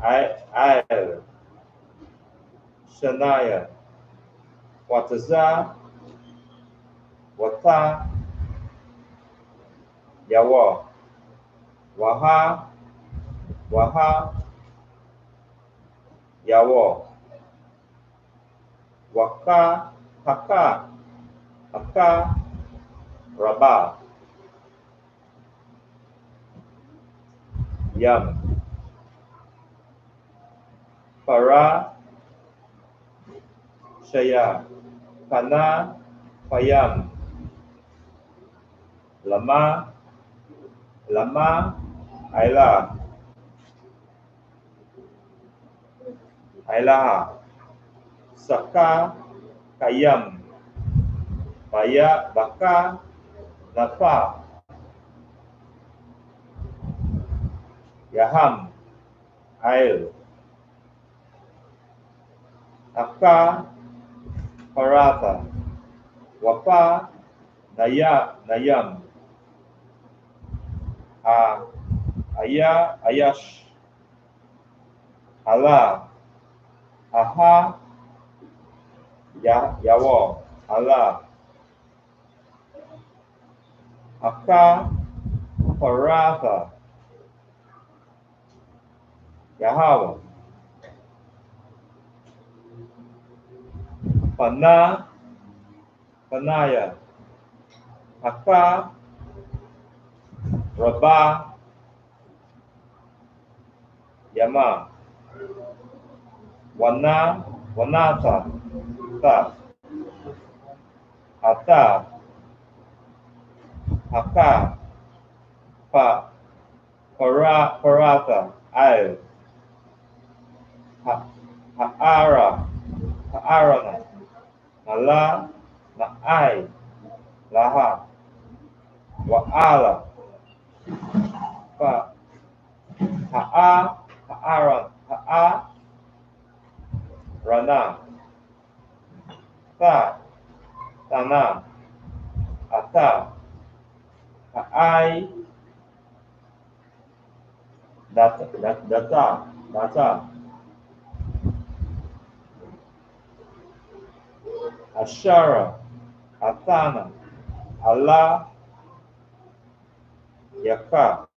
Ail Shanaya Wataza Wata Yawa Waha Yawa Waka Haka Rabah Yam Para Shaya Kana Payam Lama Ailaha Saka Kayam Baka Nafa Yaham Ail Aka Paratha Wapa Nayam Ayash Hala Aha Yahweh, Allah, Aka, Paratha, Yahweh, Pana, Panaya, Aka, Rabah, Yama, Wana, Wanata, Ta, Ata, Haka, Pa, Parata, I, Ha'ara, Ha'arana, Nala, Na'ai, Laha, Wa'ala, Pa, Ha'a, Ha'aran, Ha'a, Rana, Ta, Tana, Ata, Ha'ai, Data, Ashara, Atana, Allah, Yaka,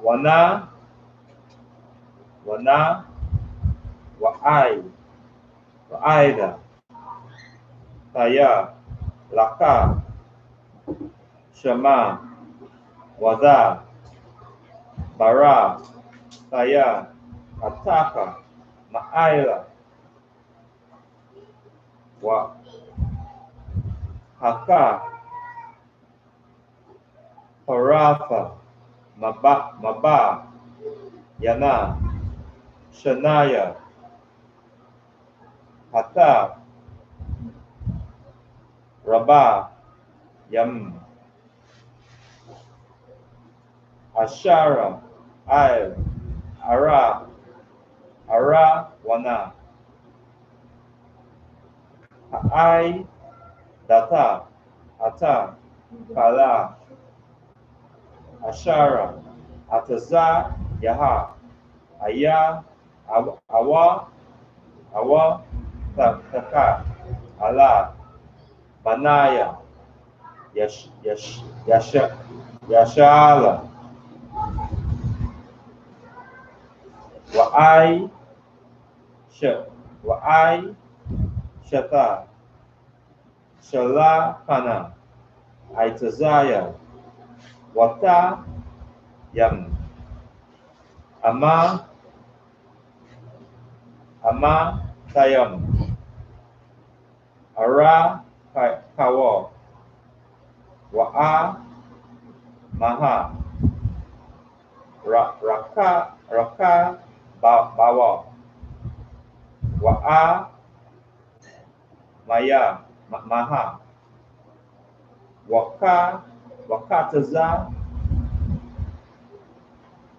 Wana, Wa'aida, Taya, Laka, Shema, Wada, Bara, Taya, Ataka, Ma'aila, Wa, Haka, Parafa, Maba, Yana, Shanaya, Hata, Rabah, Yam, Ashara, Ara, Wana, Ha'ai, Data, Ata, Kala, Ashara, Ataza, Yaha, Aya, Awa, Taka, Allah, Banaya, Yashala, Wa'ai, Shata, Shala, Pana, Aitazaya, Wata, Yam, Ama, Tayam, Ara, Kawa, Wa'a, Maha, Raka, Bawa, Wa'a, Maya, Maha, Wakataza,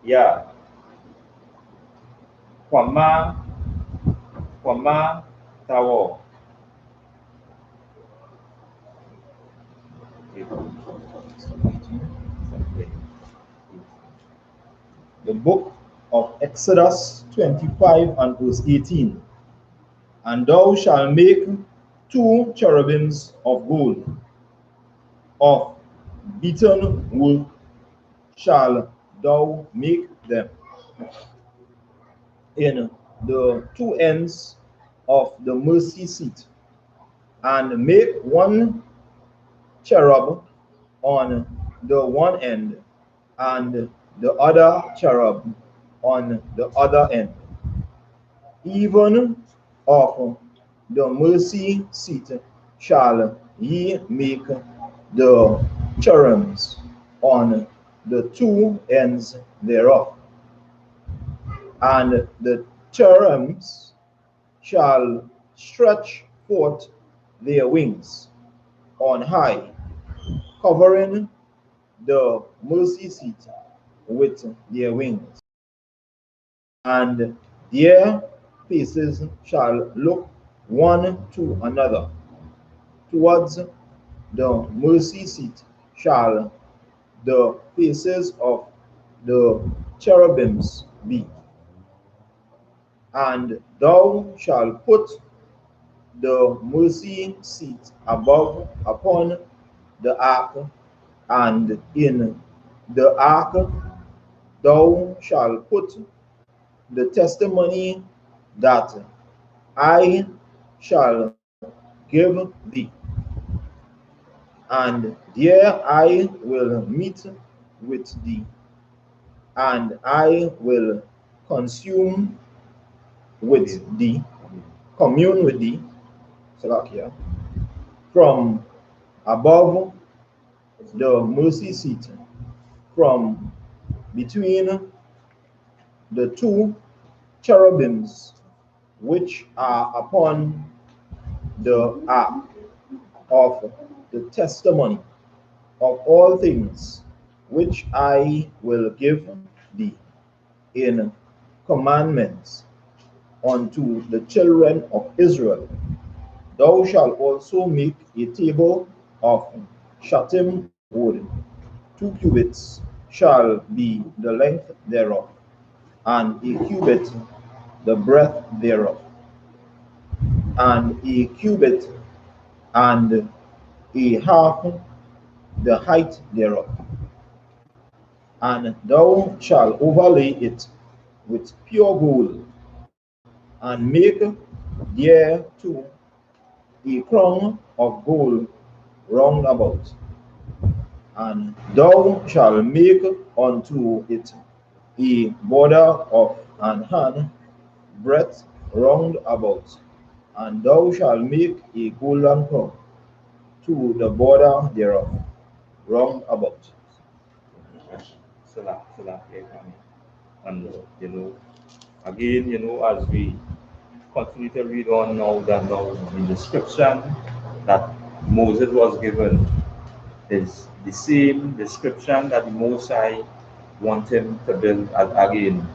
Ya, Kwama, Tawo. The book of Exodus 25 and verse 18. And thou shalt make 2 cherubims of gold, of beaten wood shall thou make them. In the 2 ends of the mercy seat, and make 1 cherub on the one end, and the other cherub on the other end. Even of the mercy seat shall ye make the cherubims on the 2 ends thereof. And the cherubims shall stretch forth their wings on high, covering the mercy seat with their wings. And their faces shall look one to another. towards the mercy seat shall the faces of the cherubims be. And thou shalt put the mercy seat above upon the ark, and in the ark thou shalt put the testimony that I shall give thee. And there I will meet with thee, and I will consume with thee, commune with thee, Salakia, from above the mercy seat, from between the two cherubims which are upon the ark of the testimony of all things which I will give thee in commandments unto the children of Israel. Thou shalt also make a table of shittim wood. 2 cubits shall be the length thereof, and a cubit the breadth thereof, and a cubit and a half the height thereof. And thou shalt overlay it with pure gold, and make thereto a crown of gold round about. And thou shalt make unto it a border of an hand breadth round about, and thou shalt make a golden crown to the border thereof round about. And again, as we continue to read on now, that now the description that Moses was given is the same description that the Most High want him to build again.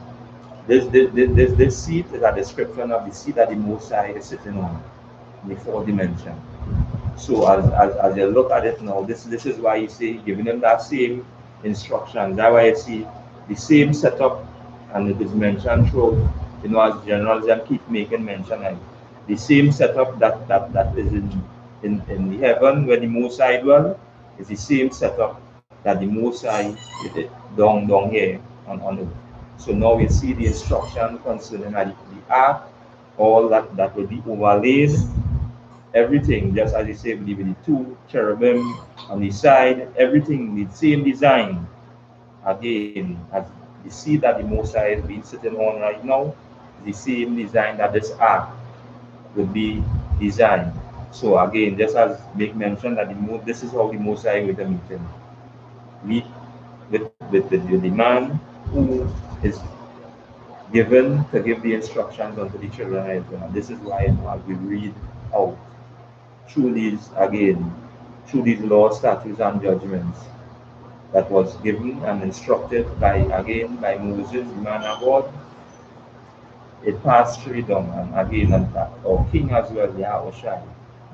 This seat is a description of the seat that the Most High is sitting on in the fourth dimension. So as you look at it now, this is why you see giving him that same instruction. That's why you see the same setup, and it is mentioned through, as generals keep making mention of the same setup that is in the heaven where the Most High dwell, is the same setup that the Most High did down here on earth. So now we see the instruction concerning the ark, all that will be overlaid. Everything, just as you say, with the two cherubim on the side, everything the same design. Again, as you see that the Most High is being sitting on right now, the same design that this ark will be designed. So again, just as make mention that this is how the Most High will meet with the man who is given to give the instructions unto the children of Israel. This is why as we read out through these laws, statutes, and judgments that was given and instructed by Moses, the man of God, it passed through down, and again, and our king as well, Yahushua,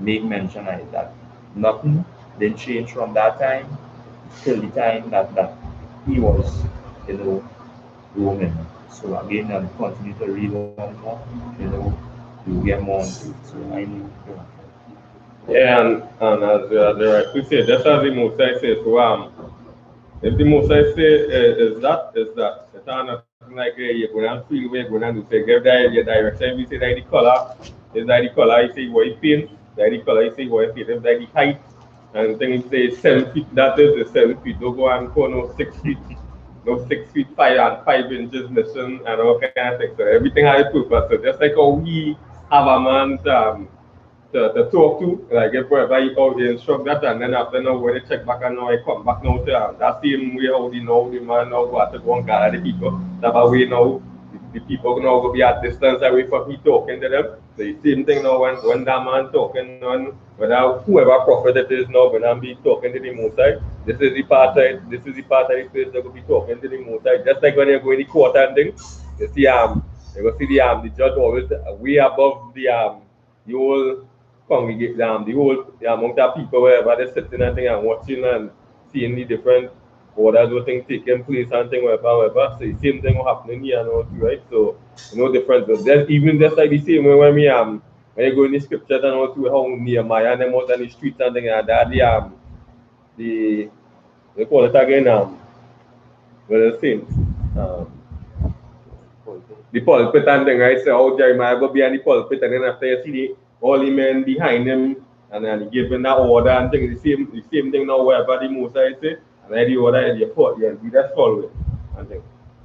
made mention of it, that nothing didn't change from that time till the time that he was, Roman. So again, and continue to read on more, you get more into it. So I need to. Yeah, and as the right we say, just as the Most High says, so if the Most High say is that, it's not like you're going to feel we're going to say, give your direction. We say that the color is that the color, you say what you paint, that the color, you say what you paint, if that the height, and things say 7 feet, that is the 7 feet. Don't go and call no 6 feet, no 6 feet 5 and 5 inches missing and all kind of things. So everything has a purpose. So just like how we have a man to talk to, like if wherever you go, they instruct that, and then after now when they check back and now I come back now to that same way how the man now got to go and gather the people. That way now the people now will be at distance away from me talking to them. The same thing now when that man talking on whether whoever prophet it is now when I'm be talking to the Most High, this is the part of the place that will be talking to the Most High. Just like when you go in the court and thing, you see you go see the judge always way above the whole congregate the whole amount of people wherever they're sitting and thing and watching and seeing the different orders or things taking place and thing wherever. So the same thing will happen here and all too, right? So no difference. So there's even just like the same way when when you go in the scriptures and all too, how Nehemiah and them out on the streets and thing and that the they call it again well the saints. The pulpit and thing, right? So how Jeremiah go behind the pulpit and then after you see all the men behind him and then giving that order and things, the same thing now wherever the Moses say, and then the order is your foot, you just follow it and things.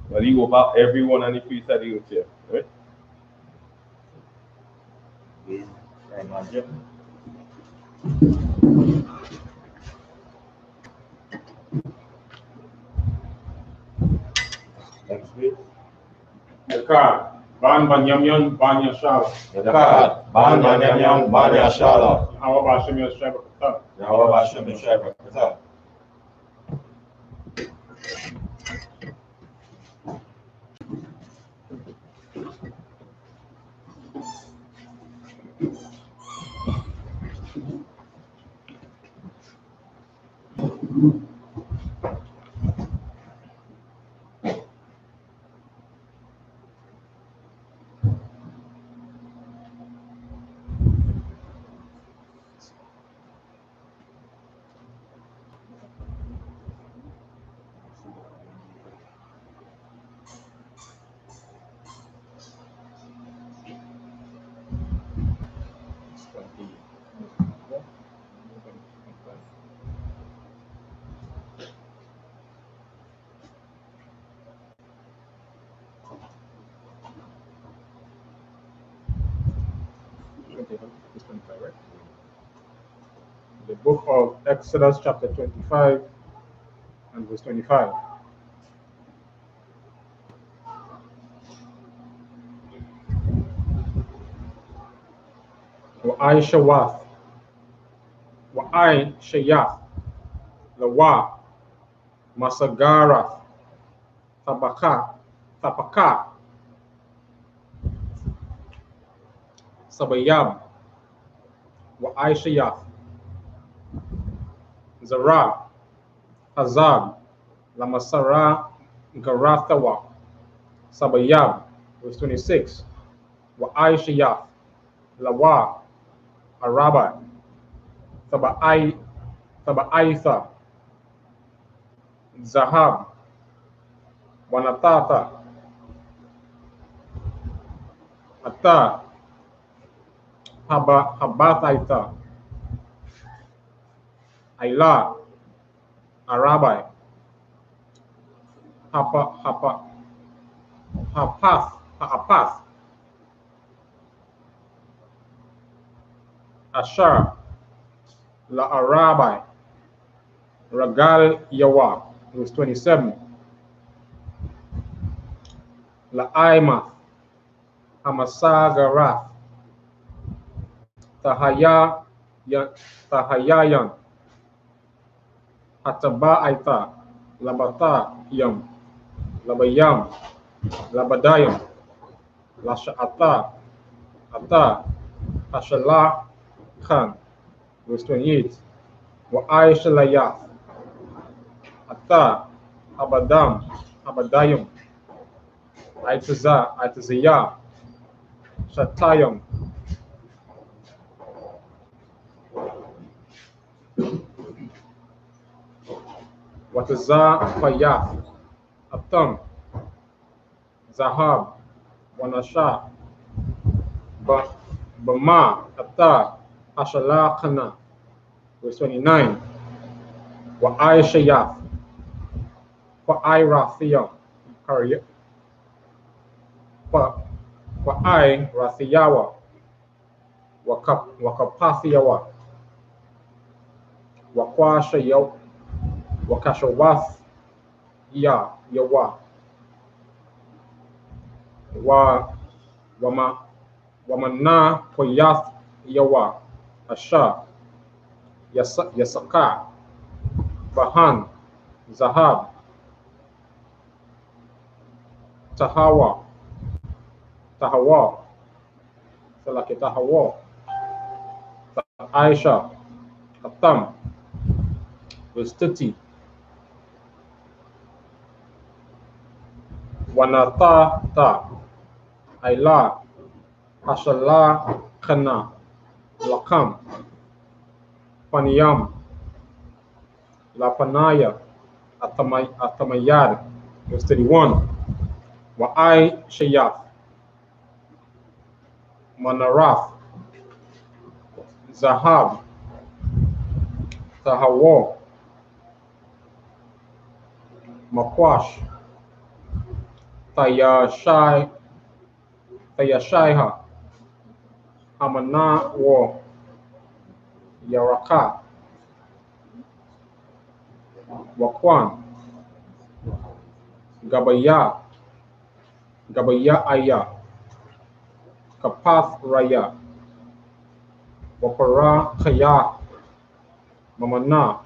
But he over everyone on the face of the earth here, right? I imagine. Next week. Dekat. Ban Banyamyan Banya Shala. Dekat. Ban Banyamyan Banya Shala. Yahweh Bashem Yeshua B'Kata. Yahweh Bashem Yeshua B'Kata. The book of Exodus chapter 25 and verse 25. Wa'ai Shawath, Wa'ai Shayath, Lawa, Masagarath, Tapaka, Sabayab, Wa'ai Shayath, Zara, Hazab, Lamasara, Garathawa, Sabayab, verse 26. Wa'ai Shayath, Lawa, Araba, Taba'aitha, Zahab, Wanatata, Ata, Habathaita, Aila, Arabai, Ha'apath, Ashar, La Arabai, Ragal Yawa, verse 27. La Aimath, Hamasagarath, Tahayayan, Hataba'aita, Labata Yam, Labayam, Labadayam, Lasha'ata, Ata, Hashalah Khan, verse 28. Wa'ai Shalayath, Ata, Abadayam, Aitaziyah, Shatayam, Wataza Fayath, Atam, Zahab, Wanasha, Bama, Ata, Hashalah Khana, verse 29. Wa'ai Shayath, Wa'ai Rathiyah, Wa'ai Rathiyawa, Wakapathiyawa, Wakashawath Yawa, Wamana Koyath Yawa, Asha, Yasaka, Bahan, Zahab, Tahawa, Tahawa, Aisha, Atam, verse 30. Wanata, Ayla, Ashala, Kana, Lakam, Paniyam, Lapanaya, Atamayad, verse 31. Wa'ai Shayaf, Manarath, Zahab, Tahawa, Makwash, Tayashaiha, Amana War, Yaraka, Wakwan, Gabaya Aya, Kapath Raya, Wapara Kaya, Mamana,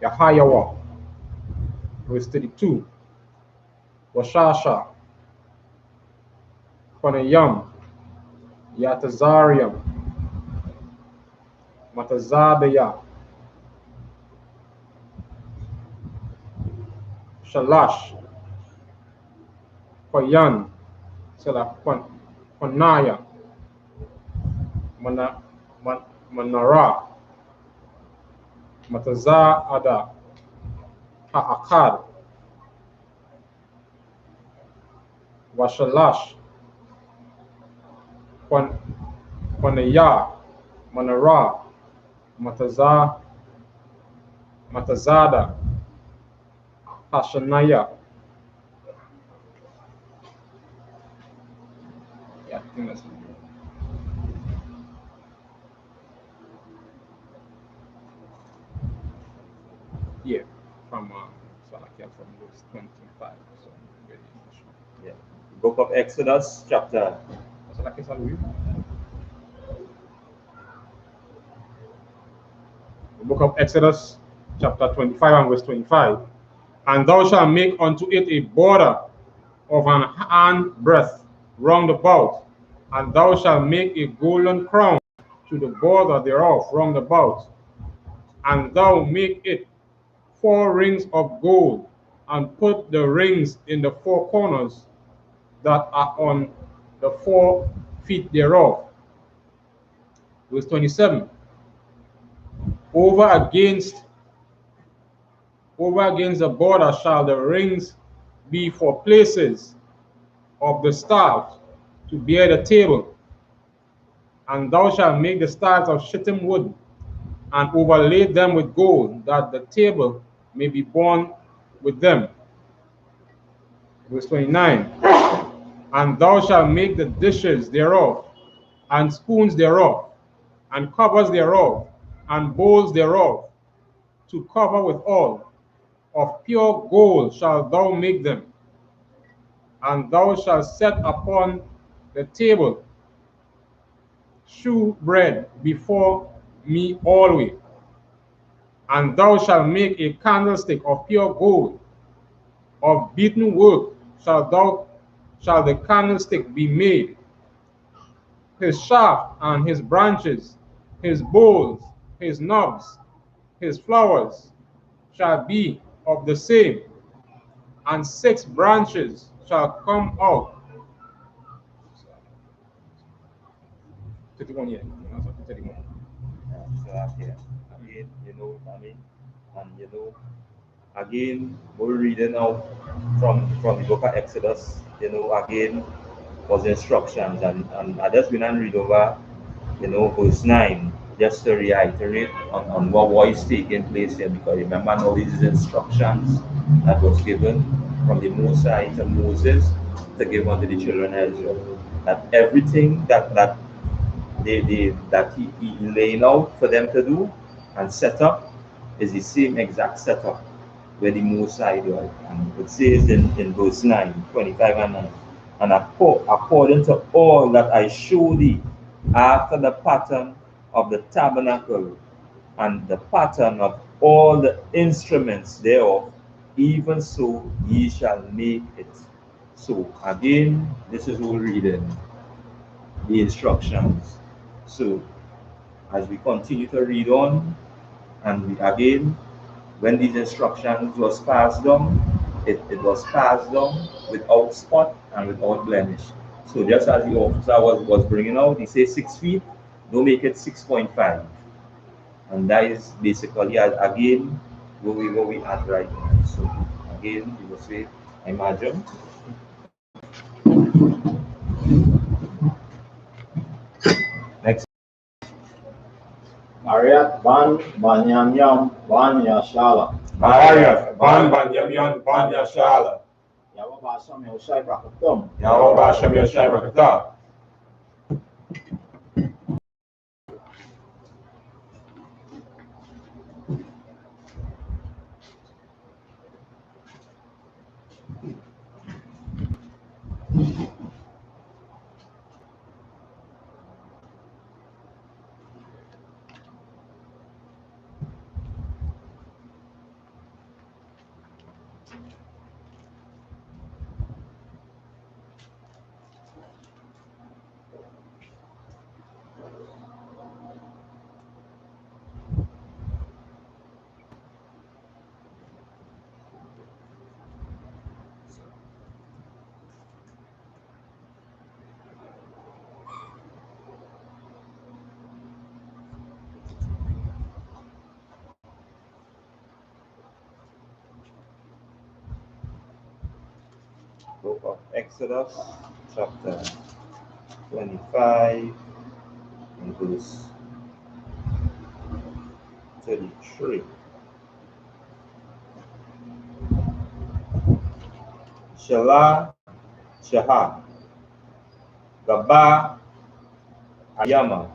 Yahayawa, verse 32. Washasha, Panayam, Yatazariam, Matazadaya, Shalash, Payan, Panaya, Manara, Matazaada, Ha'akad, Washalash, Panaya, Manara, Matazada, Hashanaya. Yeah, I think that's it. Yeah, from verse 25. So very interesting. Yeah. Book of Exodus, chapter. So like I said, the book of Exodus, chapter 25 and verse 25. And thou shalt make unto it a border of an hand breadth round about, and thou shalt make a golden crown to the border thereof round about, and thou make it 4 rings of gold, and put the rings in the 4 corners that are on the 4 feet thereof. Verse 27. Over against the border shall the rings be for places of the staves to bear the table. And thou shalt make the staves of shittim wood, and overlay them with gold, that the table may be borne with them. Verse 29. And thou shalt make the dishes thereof, and spoons thereof, and covers thereof, and bowls thereof, to cover with all. Of pure gold shalt thou make them. And thou shalt set upon the table shew bread before me always. And thou shalt make a candlestick of pure gold. Of beaten work shall the candlestick be made. His shaft and his branches, his bowls, his knobs, his flowers shall be of the same, and 6 branches shall come out. 31, yeah. 31. So again, again, we're reading now from the book of Exodus, again, was instructions, and I just went and read over, verse 9, just to reiterate on what is taking place here, because remember now these instructions that was given from the Most High to Moses to give unto the children of Israel, that everything that he laying out for them to do and set up is the same exact setup where the Most High did. And it says in verse 9, 25 and 9, and according to all that I show thee after the pattern of the tabernacle and the pattern of all the instruments thereof, even so ye shall make it. So again, this is what we're reading, the instructions. So as we continue to read on, and again, when these instructions was passed down, it was passed down without spot and without blemish. So just as the officer was bringing out, he says 6 feet, don't make it 6.5. And that is basically, again, where we at right now. So again, you will say, imagine. Next. Ariat ban banyamyam banya shala. Ariat ban banyamyan banya shala. Yawaba Shem Yoshai Brakatum. Yahweh Hashem Yeshai Barakatah. Book of Exodus, chapter 25, and verse 33. Shaha, Gaba, Ayama,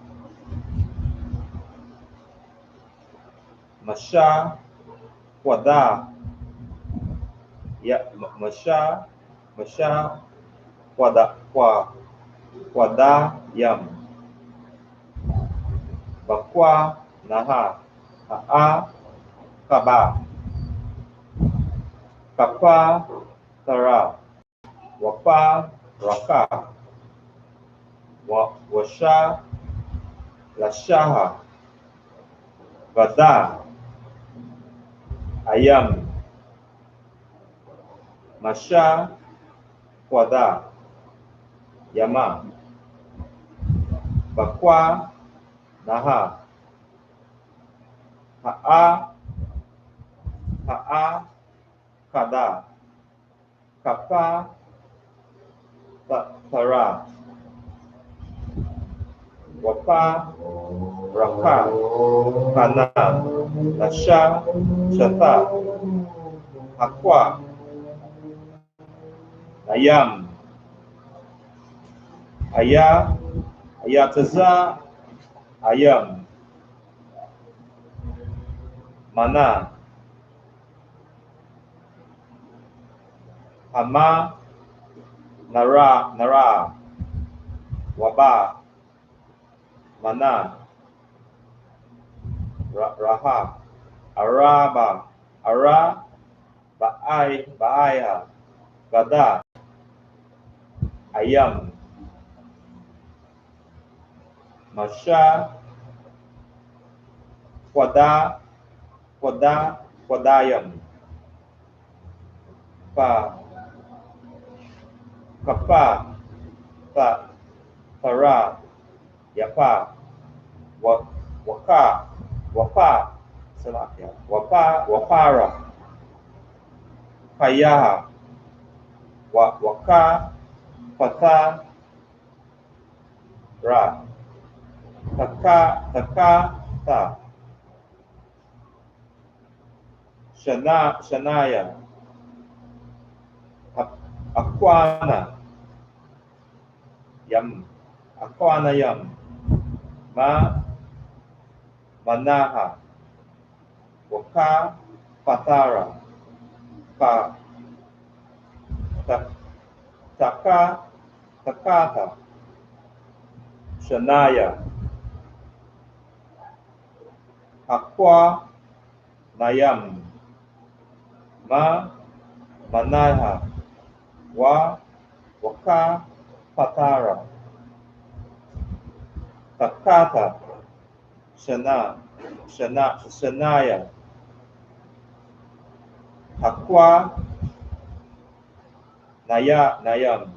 Masha, Kwada, Masha, Kwada, Yam, Bakwa, Naha, Ha'a, Kaba, Kapa, Tara, Wapa, Raka, Washa, Lashaha, Vada, Ayam, Masha, Kwada, Yama, Bakwa, Naha, Ha'a, Kada, Kapa, Tara, Wapa, Raka, Kana, Lasha, Shata, Aqua, Ayam, Ayataza, Ayam, Mana, Hama, Nara, Waba, Mana, Raha, Araba, Ara, Baaya, Gada, Ayam, Masha, Kwadayam, Kapa, Para, Yapa, Wapa, Salakia, Wapara, Payaha, Waka, Pata, Ra, Ta, Shanaya, Aquana, Yam, Manaha, Waka, Patara, Takata, Shanaya, Aqua, Nayam, Manaha, Waka, Patara, Takata, Shania, Hakwa, Nayam,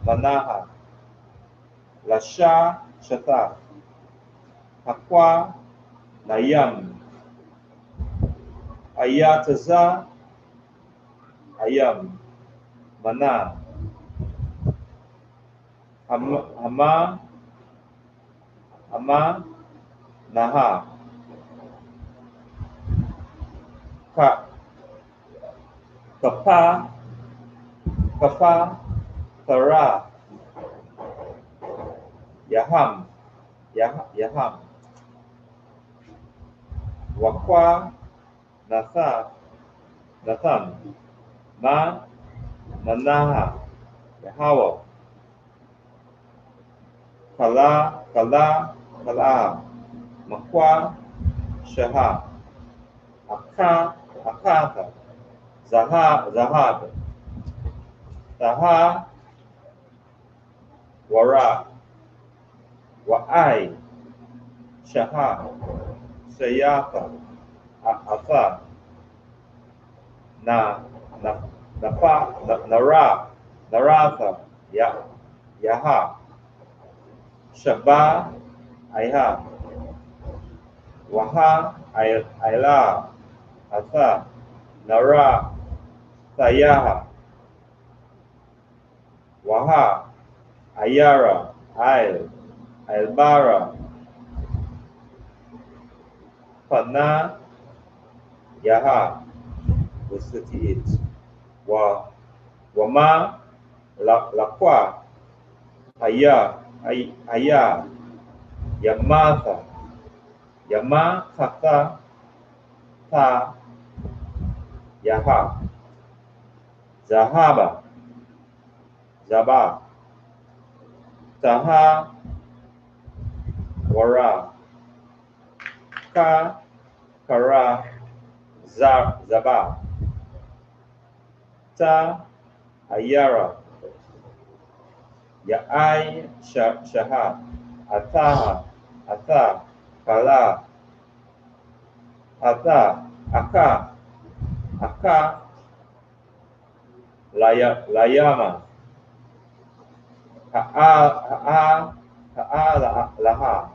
Manaha, Lasha, Shata, Hakwa, Nayam, Ayataza, Ayam, Mana, Hama, Naha, Kapa, Kara, Yaham, Wakwa, Nathan, Manaha, Yahweh, Kala, Makwa, Shaha, Akata, Zahab, Taha, Wara, Wa'ai, Shaha, Sayafa, Afa, Naratha, Yaha, Shaba, Aiha, Waha, Aila, Atha, Nara, Sayaha, Waha, Ayara, Ailbara, Pana, Yaha, verse 38. Wama, Lakwa, Aya, Yamatha, Yamakata, Ta, Yaha, Zahaba, Zaba, Taha, Wara, Kara, Zaba, Ta, Ayara, Ya'ai, Shaha, Atha, Kala, Aka, Layama, Laha.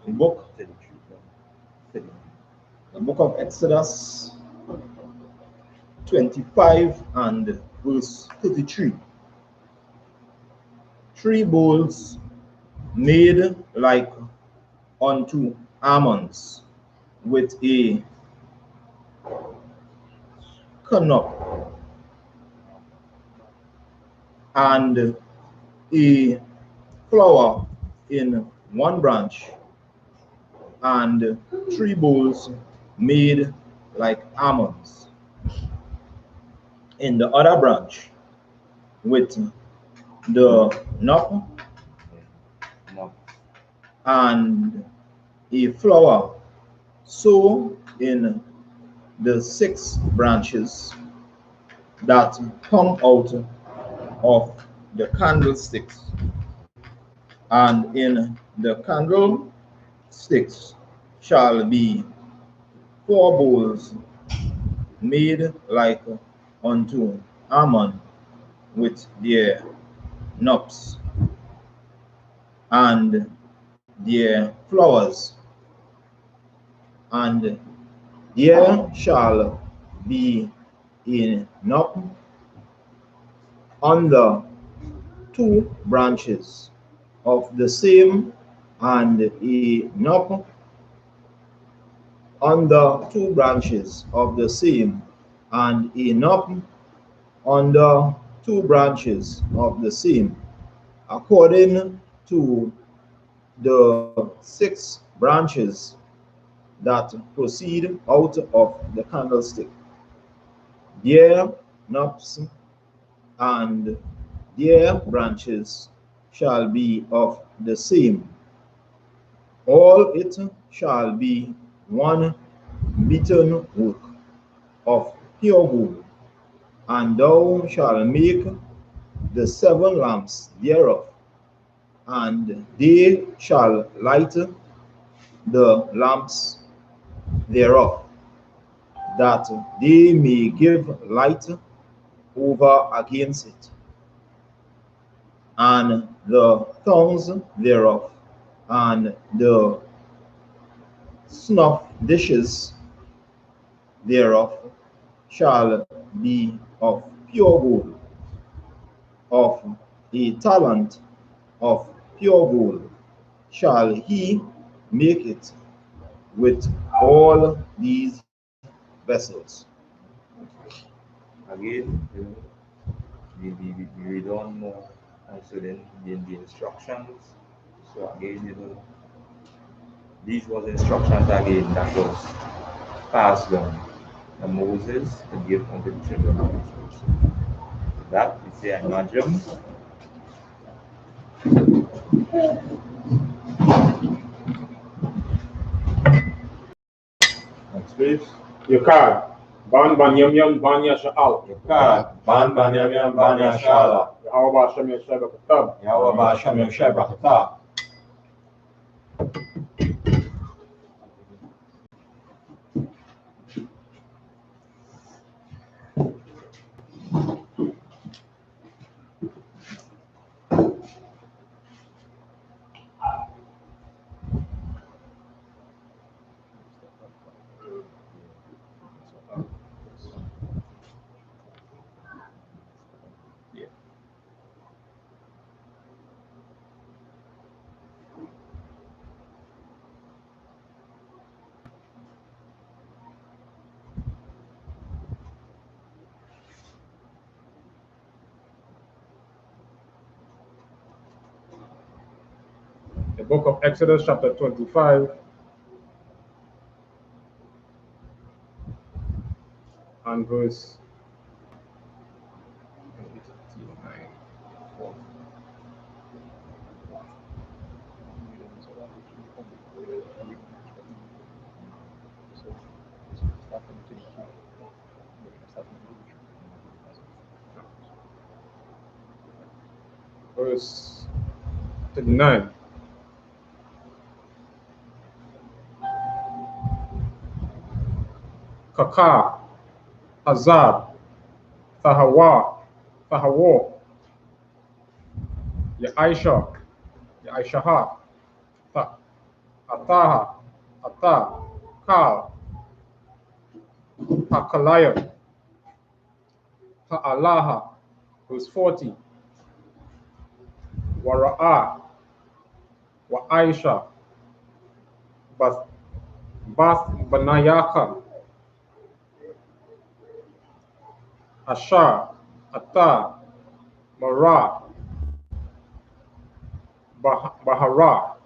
The book of Exodus 25 and verse 33. 3 bowls made like unto almonds, with a knob and a flower in one branch, and 3 bowls made like almonds in the other branch, with the knob and a flower. So in the 6 branches that come out of the candlesticks, and in the candlesticks shall be 4 bowls made like unto almond, with their knobs and their flowers, and there shall be a knob on the 2 branches of the same, and a knob on the 2 branches of the same, and a knob on the 2 branches of the same, according to the 6 branches that proceed out of the candlestick. Their knobs and their branches shall be of the same. All it shall be one beaten work of pure gold, And thou shalt make the 7 lamps thereof, and they shall light the lamps thereof, that they may give light over against it. And the tongues thereof, and the snuff dishes thereof shall be of pure gold, of a talent of pure gold shall he make it with all these vessels. Again, we read on more concerning the instructions. So again, these was instructions again that was passed down from Moses to give unto the children of Israel. So that we say imagine. Next please. Yakar. Ban ban yam yam ban ya sha'al. Yakar, Ban Ban Yam Yam Ban Ya Shala, Yahweh Ba'Shem Yeshua B'Katab. Yahweh Ba'Shem Yeshua B'Chata. The book of Exodus, chapter 25, and verse 39. Kaka, Azab, Fahawa, Ya Aishaha, Ataha, Kal, Hakalaya, Ha'alaha, verse 40. Wara'a, Wa Aisha, Bath Banayaka, Ashar, Ata, Mara, Bahara.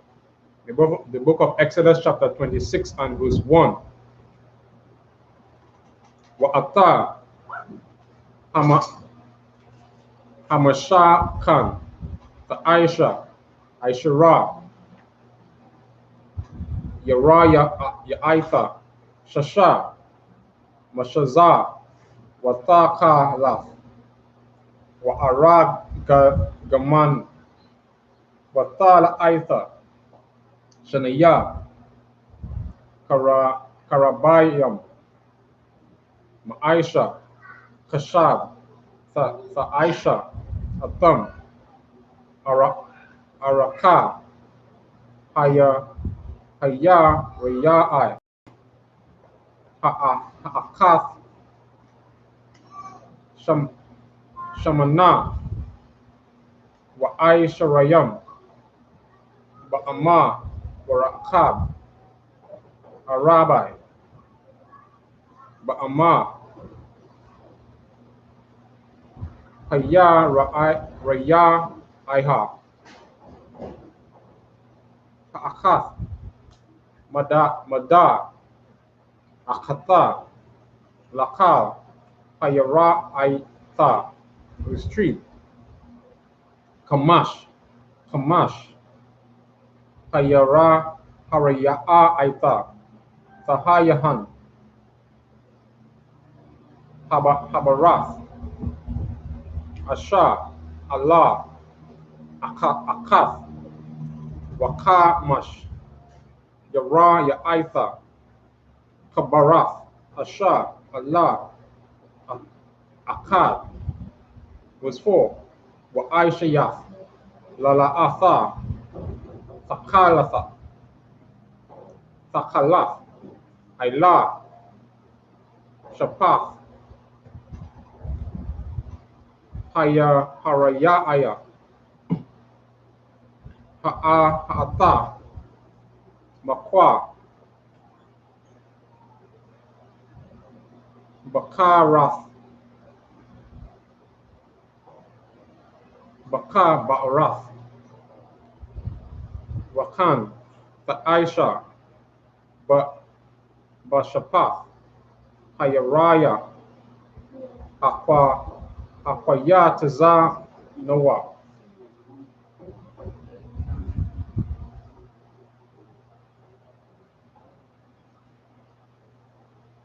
The book of Exodus, chapter 26, and verse 1. Wa Ata, Hamasha Khan, Aishara, Yaita, Shasha, Mashaza, Wataka wa Arad Gaman, Watala Aitha, Shanaya, Karabayam, Ma'aisha, Kashab, Aisha, Atam, Araka, Haya, Rayai, Ha'akath, Shamana, wa Aisha Rayam, Ba'ama, Warakab, Arabai, Ba'ama, Raya Iha, Ha'akath, Mada, Akata, Lakal, Hayara Aitha, Street, Kamash, Hayara Haraya'a Aitha, Sahayahan, Habarath, Asha, Allah, Akaf, Wakamash, Yara, Yaitha, Kabarath, Asha, Allah, Akad, was 4. Wa Aisha Yath, Lala Atha, Thakalatha, Thakalath, Ayla, Shapath, Haraya, Ha'atha, Makwa, Bakarath, Ba'arath, Wakan, Aisha, Bashapath, Hayaraya, Akwayataza, Noah.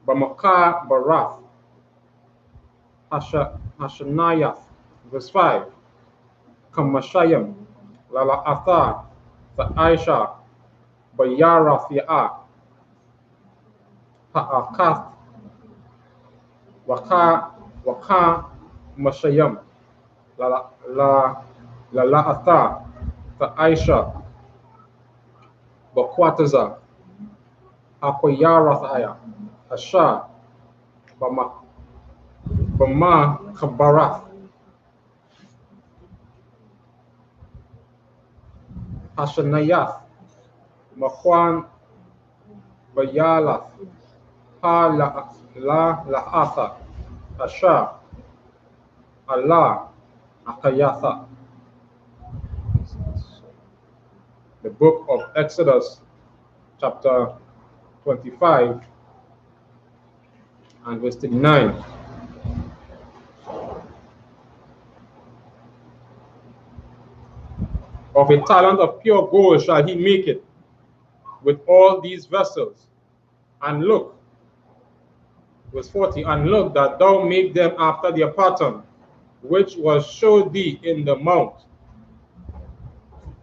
Bamaka Barath, Hashanayath, verse 5. Kamashayim, Lala Atha, Aisha, Bayarath Ya'a, Ha'akath, Waka Mashayim, Lala Atha, Aisha, Bakwataza, Akwayarath Aya, Asha, Bama Kabarath, Hashanayath, Makwan Bayalath, La'atha, Asha, Allah, Akayatha. The book of Exodus, chapter 25, and verse 39. Of a talent of pure gold shall he make it with all these vessels. And look, verse 40, and look that thou make them after their pattern, which was showed thee in the mount.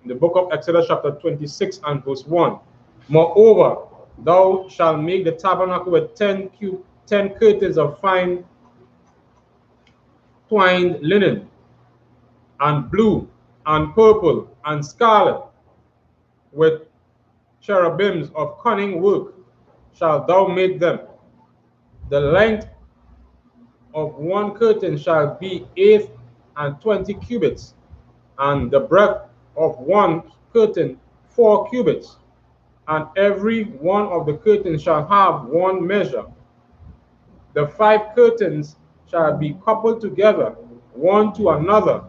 In the book of Exodus chapter 26 and verse 1. Moreover, thou shalt make the tabernacle with 10 curtains of fine twined linen, and blue, and purple, and scarlet, with cherubims of cunning work shalt thou make them. The length of one curtain shall be 28 cubits, and the breadth of one curtain 4 cubits, and every one of the curtains shall have one measure. The 5 curtains shall be coupled together, one to another,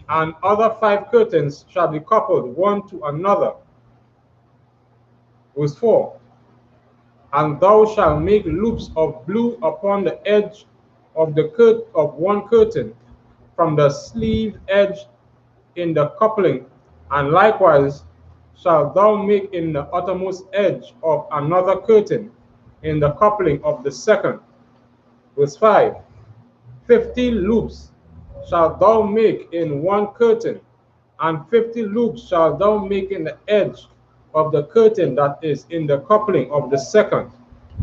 and other 5 curtains shall be coupled one to another. Verse 4. And thou shalt make loops of blue upon the edge of one curtain, from the sleeve edge in the coupling, and likewise shalt thou make in the uttermost edge of another curtain, in the coupling of the second. Verse 5. 50 loops shalt thou make in one curtain, and 50 loops shalt thou make in the edge of the curtain that is in the coupling of the second,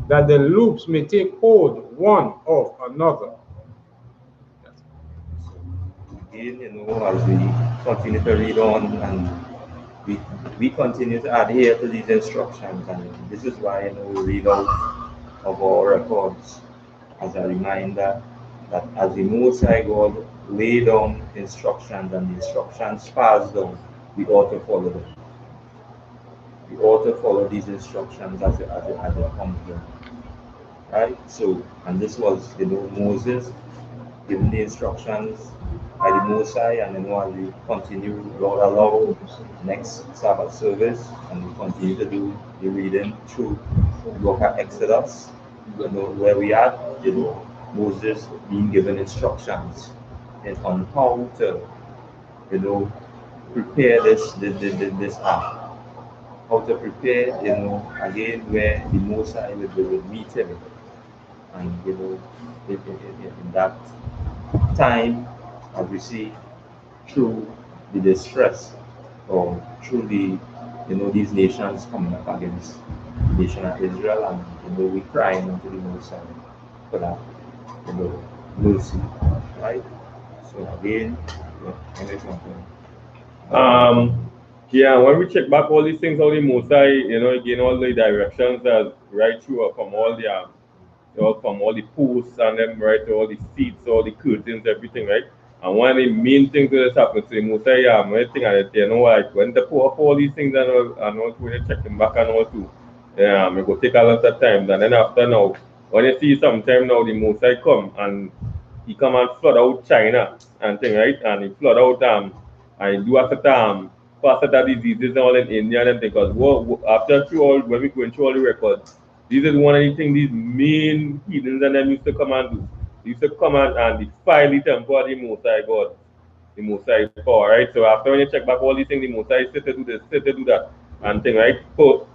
that the loops may take hold one of another. Again, as we continue to read on, and we continue to adhere to these instructions, and this is why we read out of our records as a reminder that as the Most High God laid down instructions, and the instructions passed down, we ought to follow them. We ought to follow these instructions as it comes down. Right? So, and this was, Moses giving the instructions by the Most High, and as we continue, Lord allow next Sabbath service, and we continue to do the reading through the book of Exodus, where we are, Moses being given instructions on how to, prepare this ark. How to prepare, again, where the Most High will meet him. And in that time, as we see, through the distress or through the these nations coming up against the nation of Israel, and we crying unto the Most High for that mercy, right? So again, yeah, when we check back all these things, all the Mosai, again, all the directions that right through from all the from all the posts and them right to all the seats, all the curtains, everything, right? And one of the main things that has happened to the Mosai, I think like when they pour up all these things and all when they check them back and all too, it will take a lot of time. And then after now, when you see sometime now the Mosai come and he come and flood out China and thing, right? And he flood out and do after pass that diseases all in India and thing, because after through all when we go through all the records, this is one of the things these main heathens and them used to come and do. They used to come and defile the temple of the Most High God, the Most High power, right? So after when you check back all these things, the Most High said to do this, said to do that, and thing, right?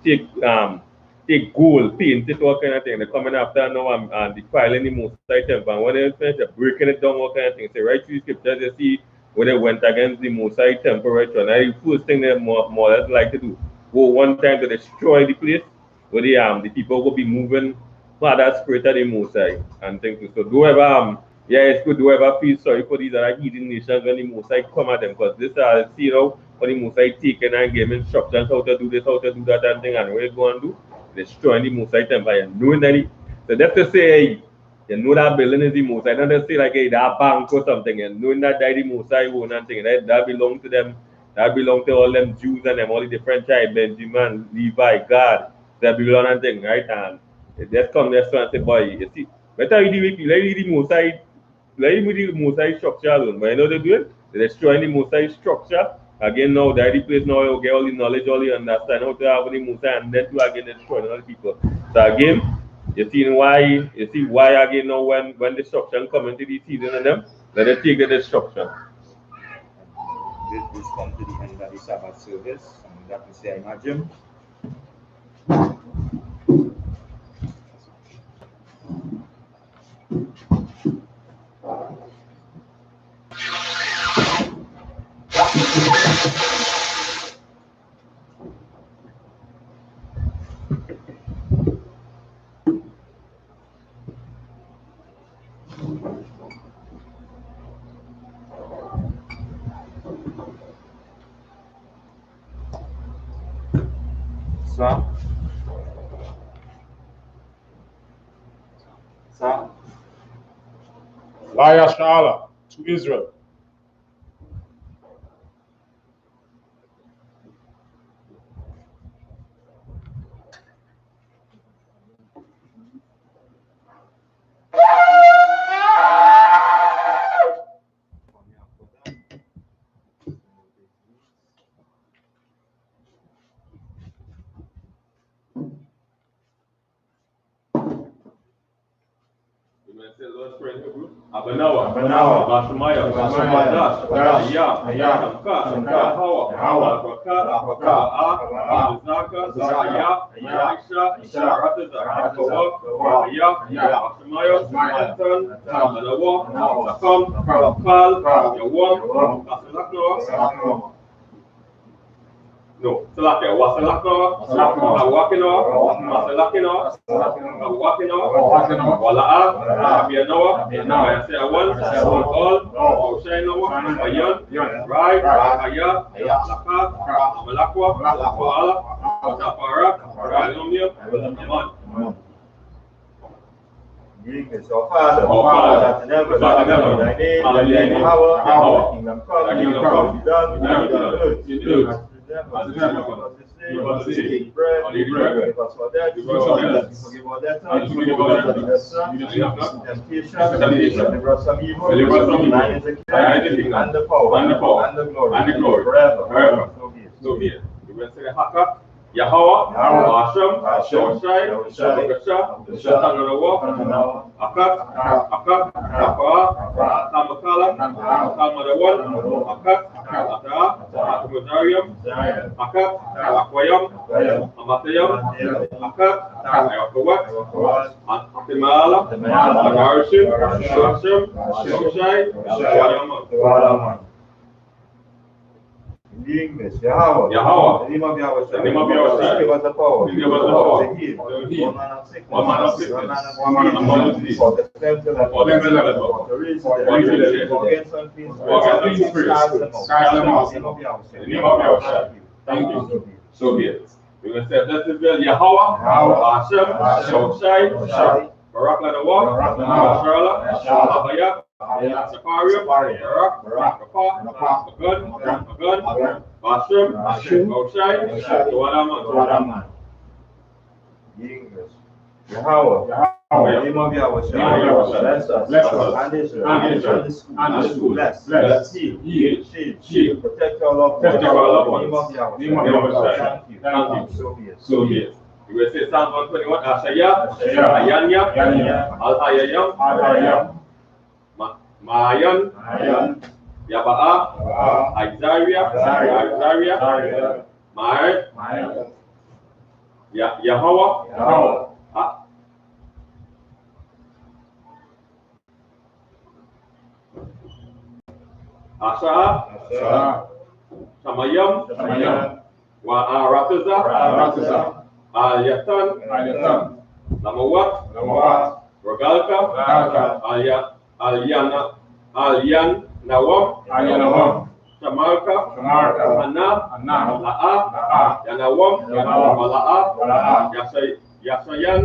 Take gold, paint it, all kind of thing. They're coming after now and defiling the Most High temple. And when they finish, they're breaking it down, all kind of things. So right through the scriptures, you see when they went against the Most High temple, right? And the first thing they more or less like to do, go one time to destroy the place where the people will be moving by that spirit of the Most High and things. So do ever it's good to ever feel sorry for these other heathen nations when the Most High come at them, because this when the Most High taken and gave instructions how to do this, how to do that and thing, and what you go and do, destroying the Most High temple and knowing that so that's to say that building is the Most High, not to say like that bank or something, and knowing that the Most High own and thing, that belong to them, that belong to all them Jews and them all the different tribes, Benjamin, Levi, God, that belong and thing, right? And just come there and say, boy, you see, better you do the Most High, let him the Most High structure alone. But you know they do it? They're destroying the Most High structure. Again, now the place now you get all the knowledge, all the understand how to have the Most High, and then to again destroying all the people. So again, you see why again now when destruction come into the season and them, let them take the destruction. This comes to the end of the Sabbath service. And that we say, I imagine. Sir. SHALAM to Israel. Abanawa, Bashamaya, no, Salakia, Wasalakno, Wakino, Masalakino, Wakino, Wala'a, Abianoa, Mayaseawan, all, Shainoa, Ayan, Rai, Aya, Laka, Amalakwa, Wa'ala, Tapara, Ralumia, Aman. Is our Father, that never, thy name, power, thy kingdom come, be done, on earth, give us our debt, forgive our debtors, forgive us our temptation, deliver us from evil, thine is the kingdom, and the power, and the glory, forever. So here, we will say Haka, Yahweh, Hashem, Shoshai, Shabakasha, Shatanawa, Akat, Tamakala, Tamadawan, Akat, Akumazarium, Akat, Akwayam, Amatayam, Akat, Ayakawat, Atimala, Agarishim, Shashim, Shoshai, Wadaman. In the English, Yahweh. Yahweh. The name of Yahweh. The name of Yahweh. Please give us the power. Please give us the power. To heal. To heal. One man of sickness. One man of sickness. One man of disease. For the cleanse the leper. For the cleanse the leper. To raise For the the dead. dead. For against unclean For against unclean spirits. Cast them out. Cast them out. In the name of Yahweh. In the name of Yahweh. Thank you. So be it. We're going to say, blessed be Yahweh, Hashem, Shoshai, Barak Ladawah, Sharla, Abayat, Safarium, Barak, Rapah, Magun, Bashem, Moshai, Wadaman. English. Yahweh. In the name of Yahweh. Bless us. And Israel. And the school. Bless. Heal. Shield. Protect our loved ones. In the name of Yahweh. Thank you. So be it. We will say Psalm 121, Ashaya, Ayanya, Al-Hayayam, Maayan, Yaba'a, Isaiah, Ma'ar, Yahweh, Asha, Shamayam, Ratiza, Al-Yatan, Lamawat, Rogalka, Alyan Nawam, Shamarka, Anna, La'a, Yanawam, Mala'a, Yasayan,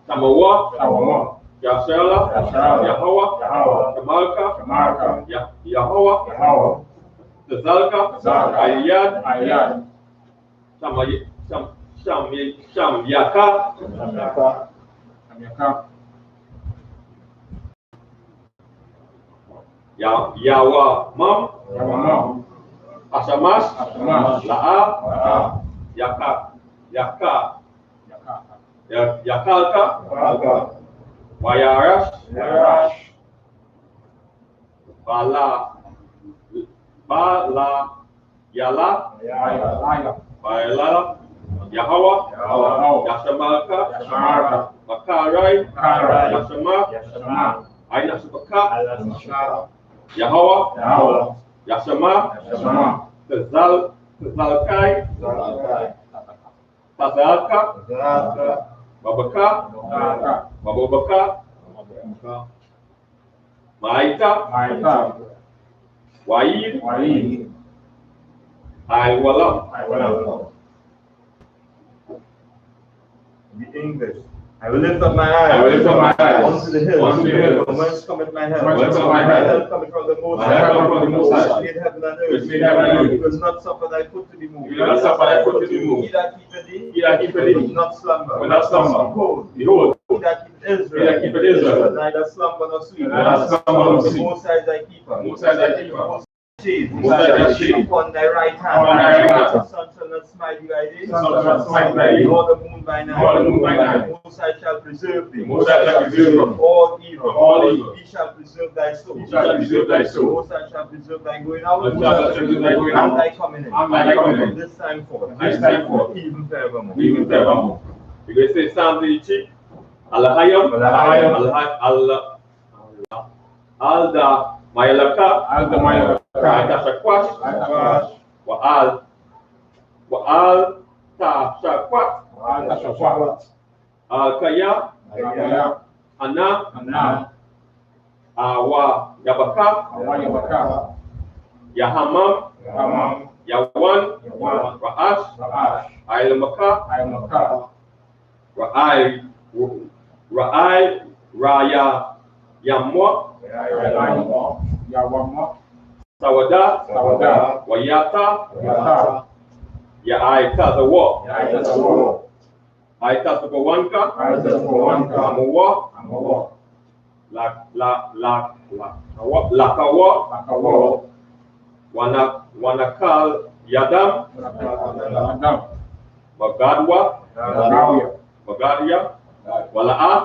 Samawa, Yasela, Yahweh, Shamarka, Yahweh, Tazalka, Ayad, Shamyaka, Yawa Mam, Asamash, La'a, Yakalka, Wayarash, Bala, Yala, Yahweh, Yashamalka, Makarai, Yashama, I.S.U.P.K, Yahweh, Yashama, Tazalkai, Tazalka, Babaka, Maita, Waid, Iwalam. The English. I will lift up my eyes. Unto the hills. From whence cometh my help? My help cometh from the Most High. Which made heaven and earth. He will not suffer thy foot to be moved. He that keepeth thee will not slumber. Behold, he that keepeth Israel. Neither slumber nor sleep. The Most High is thy keeper. Upon thy right hand, the sun shall not smite thee by day, nor the moon by night. The Most High shall preserve thee from all evil. He shall preserve thy soul. The Most High shall preserve thy going out and thy coming in. From this time forth, even forevermore. You can say Psalm 80. Alahayam, Alda Mayalaka, Tashakwat, Wa'al Tashakwat, Al-Kaya, Anna, Awa Yabaka, Yahamam, Yawan, Ra'ash, Ailmaka, Ra'ai, Raya, Yamwa, Sawada, Wayata, Ya'aita the war, Aita the Bawanka, Amawa, Lakawa, Wanakal Yadam, Magadia, Wala'a,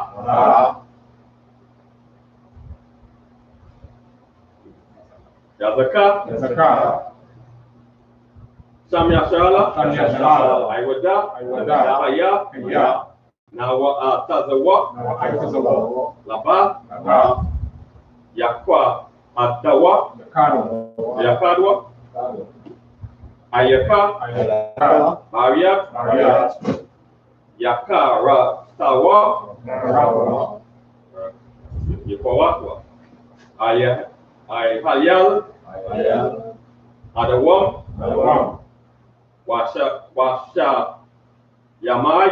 Yazaka, Shamyashala, Iwada, Haya, Nawa Tazawa, Laba, Yakwa Adawa, Yakadwa, Ayaka, Maria, Yakara Tawa, Yakawatwa, Hayal, Adawam, Washa Yamai,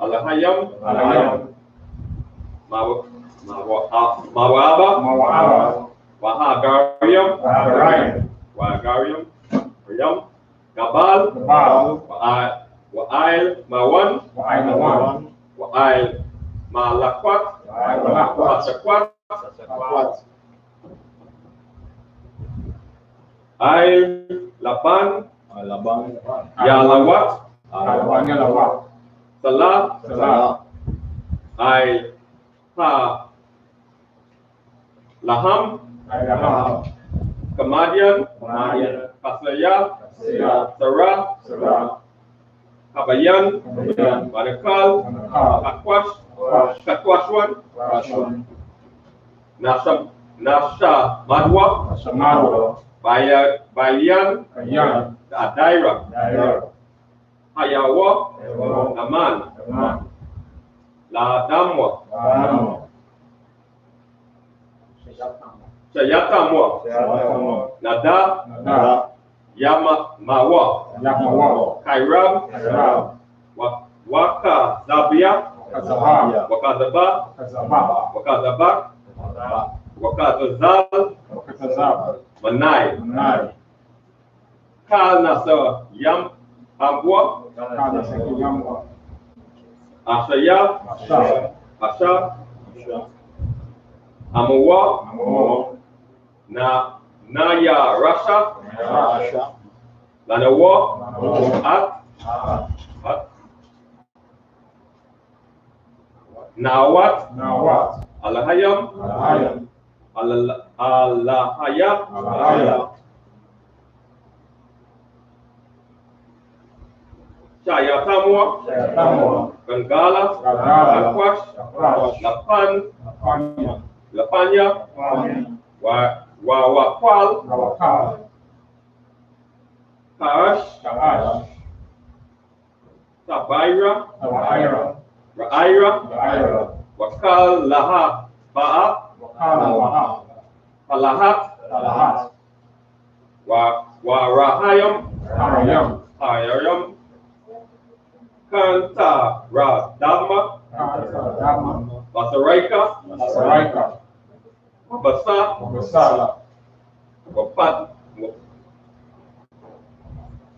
Alahayam, Mawaba, Wahagarium, Yam, Gabal, Wa'ail, Mawan, Wa'ail, Malakwat, Sakwat, Ail, Laban, Yalawat, Salah, Ail, Ha, Laham, Kamadian, Paslaya, Sarah, Kabayan, Manakal, Katwashwan, Nasha Madwa, Bayan, Adaira, Hayawa, Aman, La Damwa, Shayatamwa, Nada, Mawa, Kairam, Waka Zabia, Wakazaba, Wakazazal, Manai, Kal Nasa Yam Ambwa, Ashaya, Asha, Amawa, Naya Rasha, Lanawa, At, Nawat, Alahayam, Alahaya, Shayatamwa, Gangala, Akwash, Lapanya, Wawakwal, Kaash, Sabaira, Ra'aira, Wakal Laha Ba'a, Palahat, Warahayam, Hayayam, Kanta Radama, Basaraika, Basa,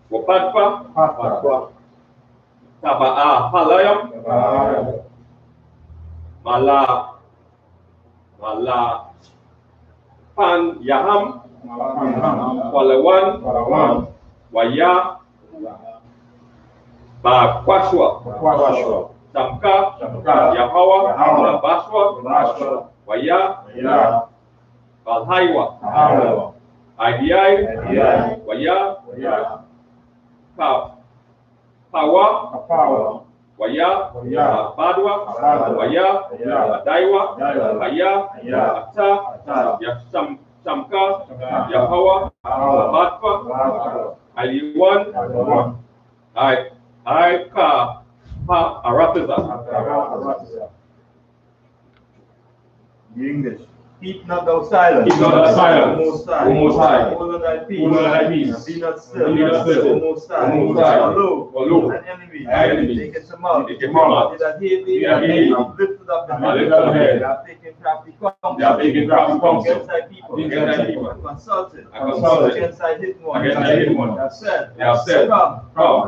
Wapadpa, Taba'a Halayam, Mala, Pan Yaham, Walawan, Waya, Kwashwa, Samka, Yahawa, Baswa, Waya, Balhaiwa, IDI, Waya, Pawa, Waya, Badwa, Waya, Adaiwa, Waya, Ata, Samka, Yahawa, Batwa, Aliwan, I.Ka, Aratiza. The English. Keep not thou silent. Keep not thou silent. O Most High. Hold on thy peace. Hold on thy peace. Be not still. Be not still. O Most High. O Most High. Although an enemy. Take it some out. Take it from out. They that hate thee. They that hate thee. Have lifted up the Have head. lifted up the head. They have taken crafty counsel. They have taken crafty counsel. Against thy people. Against thy people. And consulted. Against thy hidden one. Against thy hidden one. They have said. Come.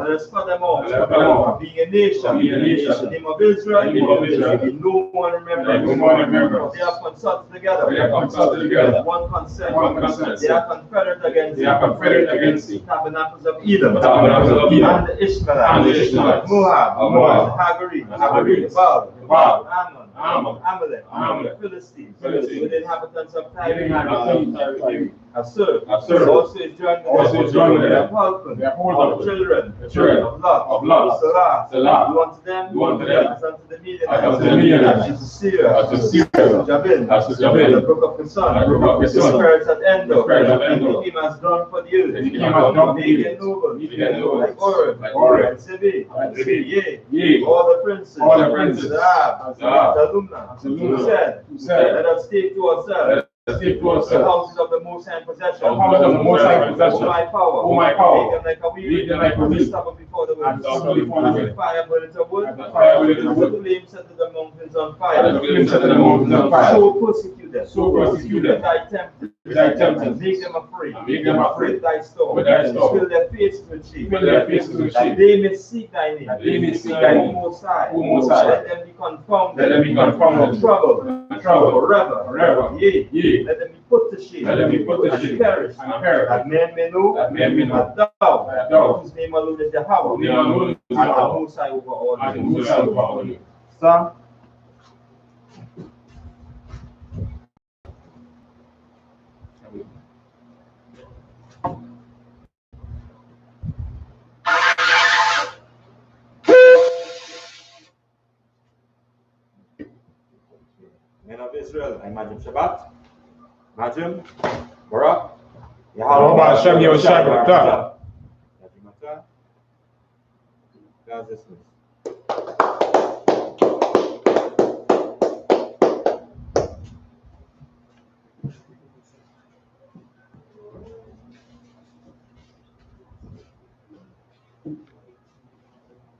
Let us cut them off. Let us cut them off. Being a nation. Being a nation. The name of Israel. The name of Israel. No one remembers. No one remembers. They have consulted together. They have consulted together. One consent. One consent. They are confederate against They are confederate against thee. Tabernacles of Edom. Tabernacles of Edom. And the Ishmaelites. And the Ishmaelites. Moab. Moab. Hagari. Hagari. Baal. Baal. Ammon. Amalek, Philistines, with the inhabitants of Tyre, have served. served. Also is joined with them. They have helped them. All the children of Lot, Salah, do unto them as unto the Midianites, as to Syria, as to Jabin, the brook of the sun, the spirits at Endor, the Ephraim has done for you, Midian noble, like Oreb, and Zibi, yea, all the princes, Zahab, Talumna, who said, let us take to ourselves the houses of the Most High possession, O my power, make them like a wheel, stubborn before the wind, as fire burns the wood, as the flame setteth the mountains on fire, so persecute them, with thy tempest, make them afraid, with thy storm, fill their faces with shame, that they may seek thy name, O Most High, let them be confounded, trouble, forever, yea, let them be put to shame, and perish, that men may know that thou, whose name alone is Yahweh, and the Most High over all things. Sir? Men of Israel, I imagine Shabbat, Majim, Barak, Yahweh, Hashem, Yahushua, God's dismissed.